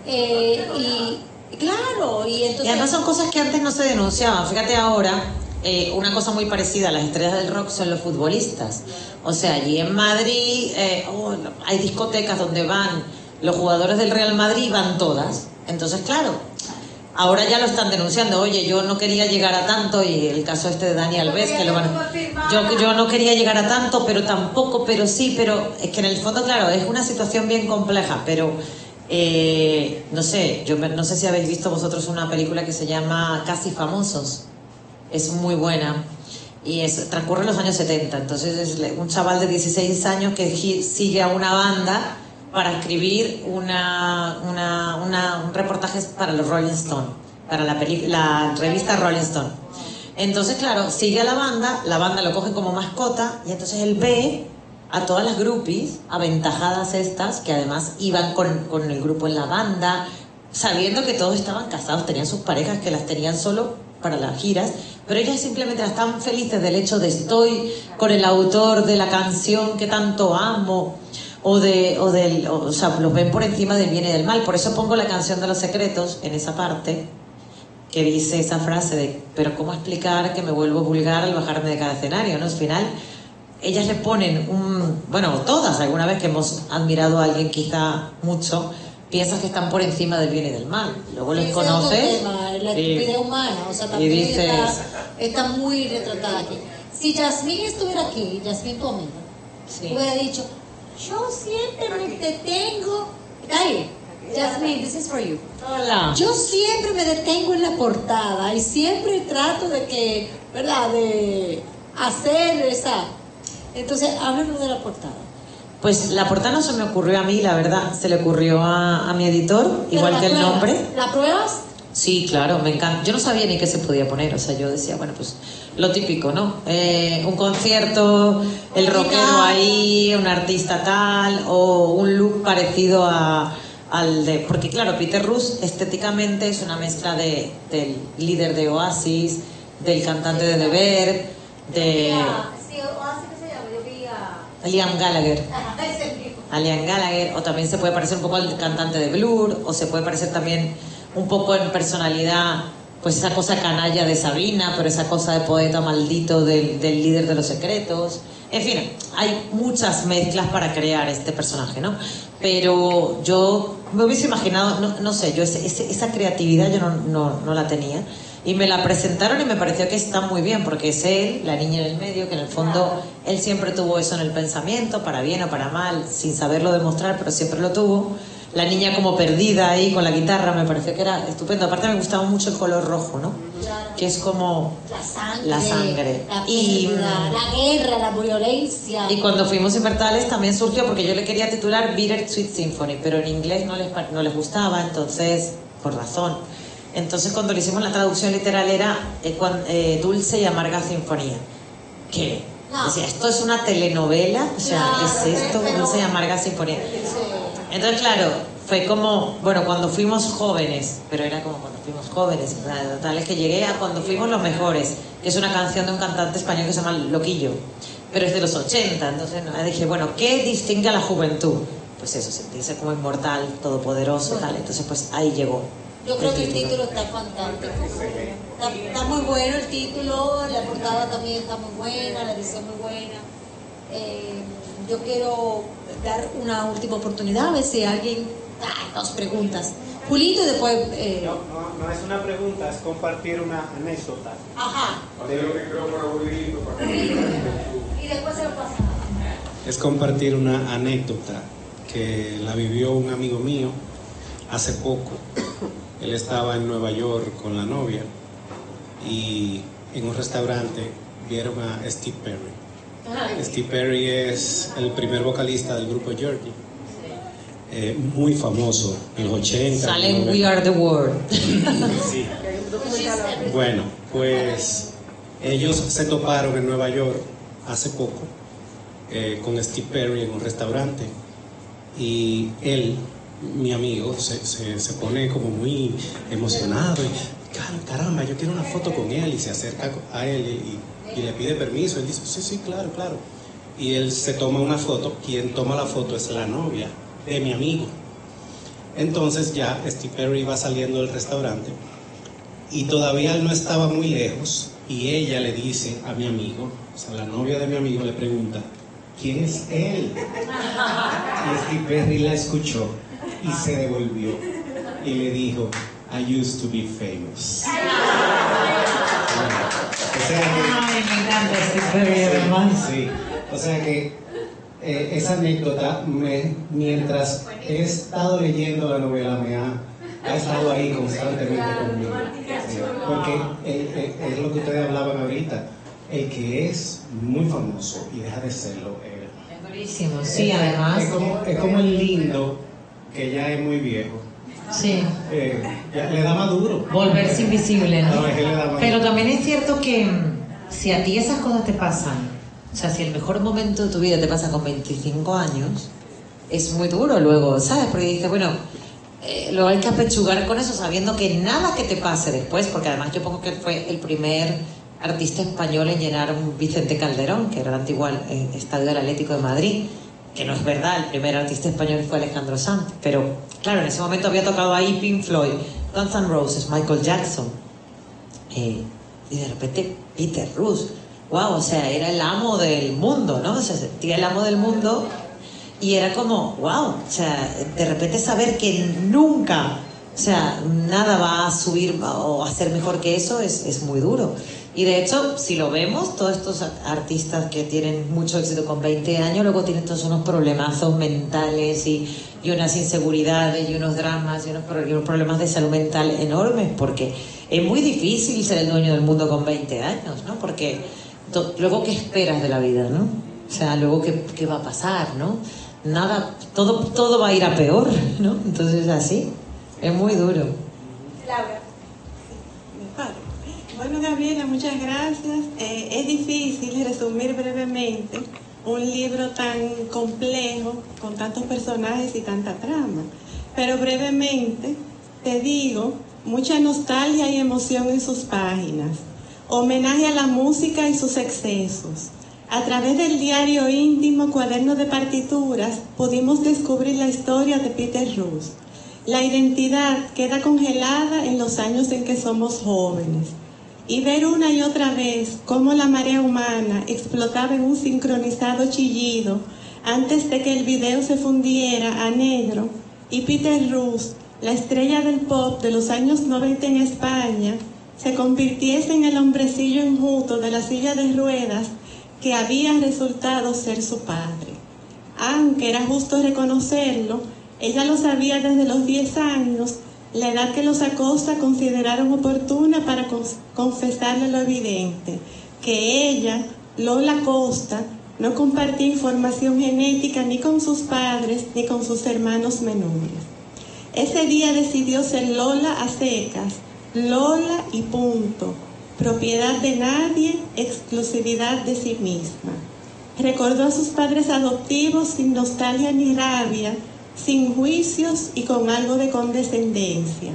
y claro, y entonces... Y además son cosas que antes no se denunciaban. Fíjate ahora, una cosa muy parecida a las estrellas del rock son los futbolistas. O sea, allí en Madrid hay discotecas donde van los jugadores del Real Madrid, van todas. Entonces, claro, ahora ya lo están denunciando. Oye, yo no quería llegar a tanto, y el caso este de Dani Alves, que lo van yo no quería llegar a tanto, pero tampoco, pero sí, pero es que en el fondo, claro, es una situación bien compleja, pero no sé, no sé si habéis visto vosotros una película que se llama Casi Famosos, es muy buena, y transcurre en los años 70, entonces es un chaval de 16 años que sigue a una banda para escribir un reportaje para los Rolling Stone, para la revista Rolling Stone. Entonces, claro, sigue a la banda lo coge como mascota, y entonces él ve a todas las groupies aventajadas estas, que además iban con el grupo en la banda, sabiendo que todos estaban casados, tenían sus parejas que las tenían solo para las giras, pero ellas simplemente estaban felices del hecho de estoy con el autor de la canción que tanto amo, o sea, los ven por encima del bien y del mal. Por eso pongo la canción de Los Secretos en esa parte, que dice esa frase de, pero ¿cómo explicar que me vuelvo vulgar al bajarme de cada escenario, ¿no? Al final, ellas le ponen bueno, todas, alguna vez que hemos admirado a alguien quizá mucho, piensas que están por encima del bien y del mal. Luego les conoces la estupidez humana, o sea, también dices, está muy retratada aquí. Si Yasmín estuviera aquí, Yasmín tu amiga, hubiera dicho, yo siempre me detengo. Ahí, Yasmín, this is for you. Hola. Yo siempre me detengo en la portada y siempre trato de que, ¿verdad? De hacer esa. Entonces, háblanos de la portada. Pues la portada no se me ocurrió a mí, la verdad, se le ocurrió a mi editor, igual que el nombre. ¿La pruebas? Sí, claro, me encanta. Yo no sabía ni qué se podía poner, o sea, yo decía, bueno, pues lo típico, ¿no? Un concierto, el rockero ahí, un artista tal, o un look parecido al de... Porque claro, Peter Rus estéticamente es una mezcla del líder de Oasis, del cantante de The Verve, de... Sí, Oasis, ¿qué se llama? Yo vi a... Liam Gallagher. Es el mismo. A Liam Gallagher, o también se puede parecer un poco al cantante de Blur, o se puede parecer también un poco en personalidad, pues esa cosa canalla de Sabina, pero esa cosa de poeta maldito del líder de Los Secretos. En fin, hay muchas mezclas para crear este personaje, ¿no? Pero yo me hubiese imaginado, no sé, yo esa creatividad yo no la tenía. Y me la presentaron y me pareció que está muy bien, porque es él, la niña en el medio, que en el fondo él siempre tuvo eso en el pensamiento, para bien o para mal, sin saberlo demostrar, pero siempre lo tuvo. La niña como perdida ahí con la guitarra, me pareció que era estupendo. Aparte me gustaba mucho el color rojo, ¿no? Que es como la sangre, la guerra, la violencia. Y cuando fuimos Invertales también surgió, porque yo le quería titular Bitter Sweet Symphony, pero en inglés no les gustaba, entonces, por razón. Entonces cuando le hicimos la traducción literal era Dulce y Amarga Sinfonía. ¿Qué? Decía, esto es una telenovela, o sea, ¿qué es esto? Dulce y Amarga Sinfonía. Entonces, claro, fue como, bueno, cuando fuimos jóvenes, pero era como cuando fuimos jóvenes, tal es que llegué a Cuando fuimos los mejores, que es una canción de un cantante español que se llama Loquillo, pero es de los 80, entonces dije, bueno, ¿qué distingue a la juventud? Pues eso, sentirse como inmortal, todopoderoso, tal, entonces pues ahí llegó. Yo creo que el título está fantástico. Está muy bueno el título, la portada también está muy buena, la edición muy buena. Yo quiero dar una última oportunidad, a ver si alguien... dos preguntas. Julito y después... No es una pregunta, es compartir una anécdota. Ajá. Y después se lo pasaba. Es compartir una anécdota que la vivió un amigo mío hace poco. Él estaba en Nueva York con la novia y en un restaurante vieron a Steve Perry. Steve Perry es el primer vocalista del grupo Georgie, muy famoso en los 80. Sale en We Are the World. Sí. Bueno, pues ellos se toparon en Nueva York hace poco con Steve Perry en un restaurante y él, mi amigo, se pone como muy emocionado y caramba, yo quiero una foto con él, y se acerca a él y le pide permiso. Él dice, sí, claro. Y él se toma una foto. Quien toma la foto es la novia de mi amigo. Entonces ya Steve Perry va saliendo del restaurante y todavía él no estaba muy lejos y ella le dice a mi amigo, o sea, la novia de mi amigo le pregunta, ¿quién es él? Y Steve Perry la escuchó y se devolvió y le dijo, I used to be famous. O sea que, ay, me encanta Steve Perry, además. Sí, o sea que esa anécdota, mientras he estado leyendo la novela, ha estado ahí constantemente conmigo. Sí, porque es lo que ustedes hablaban ahorita, el que es muy famoso y deja de serlo. Es durísimo, sí, además. Es como el lindo que ya es muy viejo. Sí. Ya le da más duro. Volverse invisible, ¿no? No, es que le da más Pero duro. también es cierto que si a ti esas cosas te pasan, o sea, si el mejor momento de tu vida te pasa con 25 años, es muy duro luego, ¿sabes? Porque dices, bueno, luego hay que apechugar con eso, sabiendo que nada que te pase después, porque además yo pongo que fue el primer artista español en llenar un Vicente Calderón, que era el antiguo estadio del Atlético de Madrid. que no es verdad, el primer artista español fue Alejandro Sanz, pero claro, en ese momento había tocado ahí Pink Floyd, Guns N' Roses, Michael Jackson, y de repente Peter Rus, wow, o sea, era el amo del mundo, ¿no? O sea, se sentía el amo del mundo y era como, wow, o sea, de repente saber que nunca, o sea, nada va a subir o a ser mejor que eso es muy duro. Y de hecho, si lo vemos, todos estos artistas que tienen mucho éxito con 20 años, luego tienen todos unos problemazos mentales y unas inseguridades y unos dramas y unos problemas de salud mental enormes, porque es muy difícil ser el dueño del mundo con 20 años, ¿no? Porque luego, ¿qué esperas de la vida, no? O sea, luego, ¿qué va a pasar, no? Nada, todo va a ir a peor, ¿no? Entonces, así, es muy duro. Laura. Bueno, Gabriela, muchas gracias. Es difícil resumir brevemente un libro tan complejo, con tantos personajes y tanta trama. Pero brevemente te digo, mucha nostalgia y emoción en sus páginas. Homenaje a la música y sus excesos. A través del diario íntimo, cuaderno de partituras, pudimos descubrir la historia de Peter Rus. La identidad queda congelada en los años en que somos jóvenes. Y ver una y otra vez cómo la marea humana explotaba en un sincronizado chillido antes de que el video se fundiera a negro y Peter Rus, la estrella del pop de los años 90 en España, se convirtiese en el hombrecillo enjuto de la silla de ruedas que había resultado ser su padre. Aunque era justo reconocerlo, ella lo sabía desde los 10 años, la edad que los Acosta consideraron oportuna para confesarle lo evidente, que ella, Lola Costa, no compartía información genética ni con sus padres ni con sus hermanos menores. Ese día decidió ser Lola a secas, Lola y punto, propiedad de nadie, exclusividad de sí misma. Recordó a sus padres adoptivos sin nostalgia ni rabia, sin juicios y con algo de condescendencia.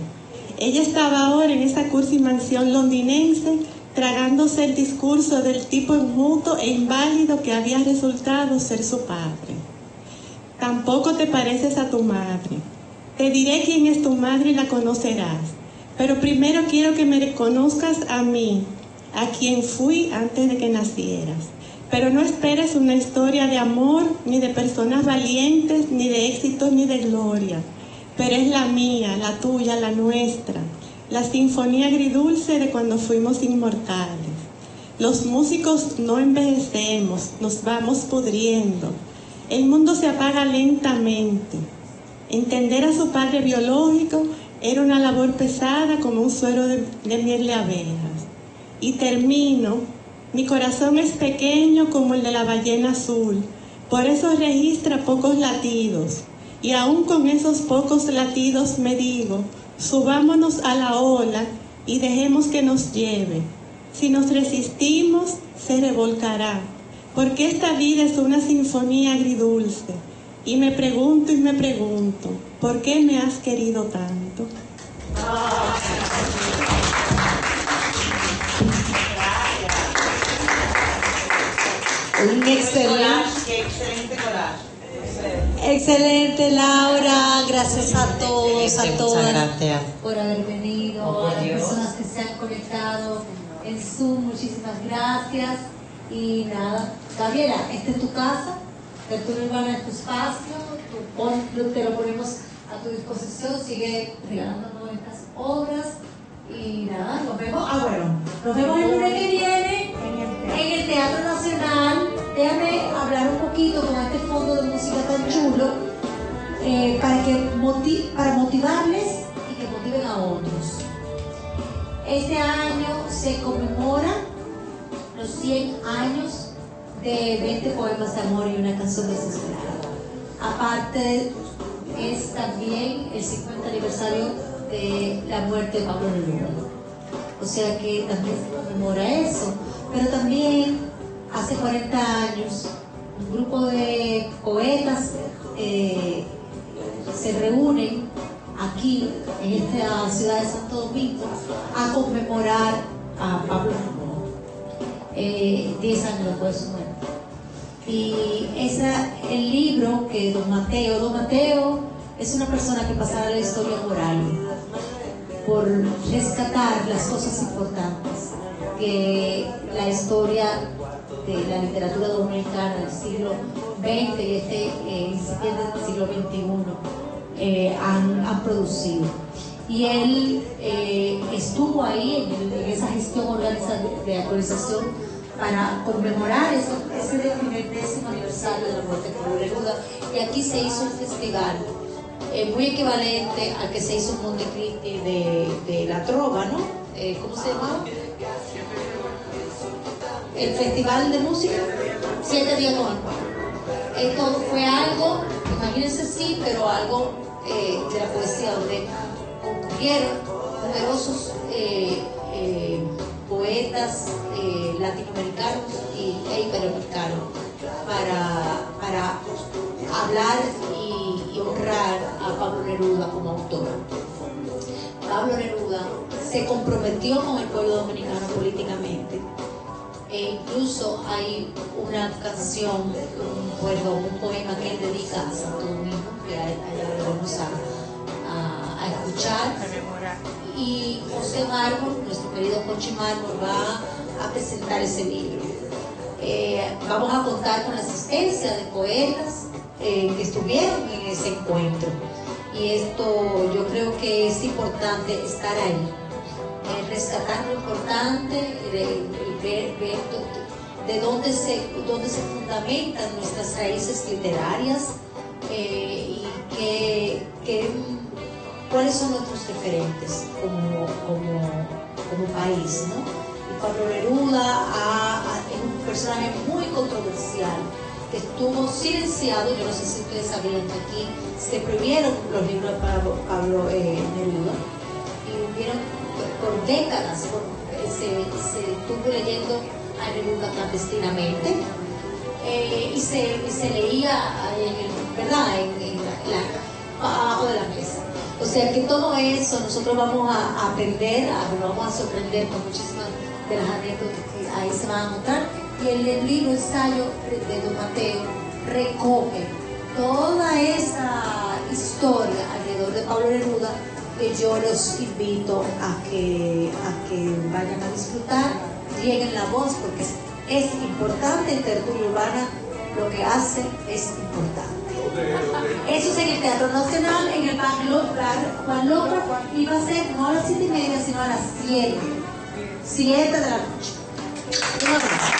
Ella estaba ahora en esa cursi mansión londinense, tragándose el discurso del tipo enjuto e inválido que había resultado ser su padre. Tampoco te pareces a tu madre. Te diré quién es tu madre y la conocerás. Pero primero quiero que me reconozcas a mí, a quien fui antes de que nacieras. Pero no esperes una historia de amor, ni de personas valientes, ni de éxito, ni de gloria. Pero es la mía, la tuya, la nuestra. La sinfonía agridulce de cuando fuimos inmortales. Los músicos no envejecemos, nos vamos pudriendo. El mundo se apaga lentamente. Entender a su padre biológico era una labor pesada como un suero de miel de abejas. Y termino. Mi corazón es pequeño como el de la ballena azul, por eso registra pocos latidos. Y aún con esos pocos latidos me digo, subámonos a la ola y dejemos que nos lleve. Si nos resistimos, se revolcará, porque esta vida es una sinfonía agridulce. Y me pregunto, ¿por qué me has querido tanto? Un excelente coraje. Excelente, Laura. Gracias a todos, a todas. Muchas gracias por haber venido. A las personas que se han conectado en Zoom, muchísimas gracias. Y nada, Gabriela, esta es tu casa. Tertulia Urbana es tu espacio. Te lo ponemos a tu disposición. Sigue regalándonos estas obras. Y nada, nos vemos. Nos vemos el lunes que viene en el Teatro Nacional. Déjame hablar un poquito con este fondo de música tan chulo para motivarles y que motiven a otros. Este año se conmemora los 100 años de 20 poemas de amor y una canción desesperada. Aparte, es también el 50 aniversario de la muerte de Pablo Neruda. O sea que también se conmemora eso. Pero también hace 40 años un grupo de poetas se reúnen aquí en esta ciudad de Santo Domingo a conmemorar a Pablo Neruda 10 años después de su muerte. Y el libro que Don Mateo es una persona que pasará la historia moral por rescatar las cosas importantes que la historia de la literatura dominicana del siglo XX y incipiente del siglo XXI han producido. Y él estuvo ahí en esa gestión organizada de actualización para conmemorar ese 10º aniversario de la muerte de Pablo Neruda, y aquí se hizo un festival muy equivalente al que se hizo en Montecristi de la Trova, ¿no? ¿Cómo se llamaba? El Festival de Música, 7 días con esto fue algo, imagínense sí, pero algo de la poesía, donde concurrieron numerosos poetas latinoamericanos e iberoamericanos para hablar y honrar a Pablo Neruda como autor. Pablo Neruda se comprometió con el pueblo dominicano políticamente, e incluso hay una canción, un poema que él dedica a Santo Domingo, que allá lo vamos a escuchar. Y José Mármol, nuestro querido Jochi Mármol, va a presentar ese libro. Vamos a contar con la asistencia de poetas que estuvieron en ese encuentro. Y esto yo creo que es importante estar ahí, rescatar lo importante, ver de dónde se fundamentan nuestras raíces literarias y cuáles son nuestros referentes como país, ¿no? Y Pablo Neruda es un personaje muy controversial que estuvo silenciado. Yo no sé si ustedes sabían que aquí se prohibieron los libros de Pablo Neruda, y hubieron por décadas se estuvo leyendo a Neruda clandestinamente, y se leía abajo de la mesa. O sea que todo eso nosotros vamos a aprender, nos vamos a sorprender con muchísimas de las anécdotas que ahí se van a notar. Y el libro ensayo de Don Mateo recoge toda esa historia alrededor de Pablo Neruda, que yo los invito a que vayan a disfrutar, lleguen la voz, porque es importante en Tertulia Urbana, lo que hace es importante. Eso es en el Teatro Nacional, en el bar Juan López, y va a ser no a las 7:30, sino a las 7 de la noche. Un abrazo.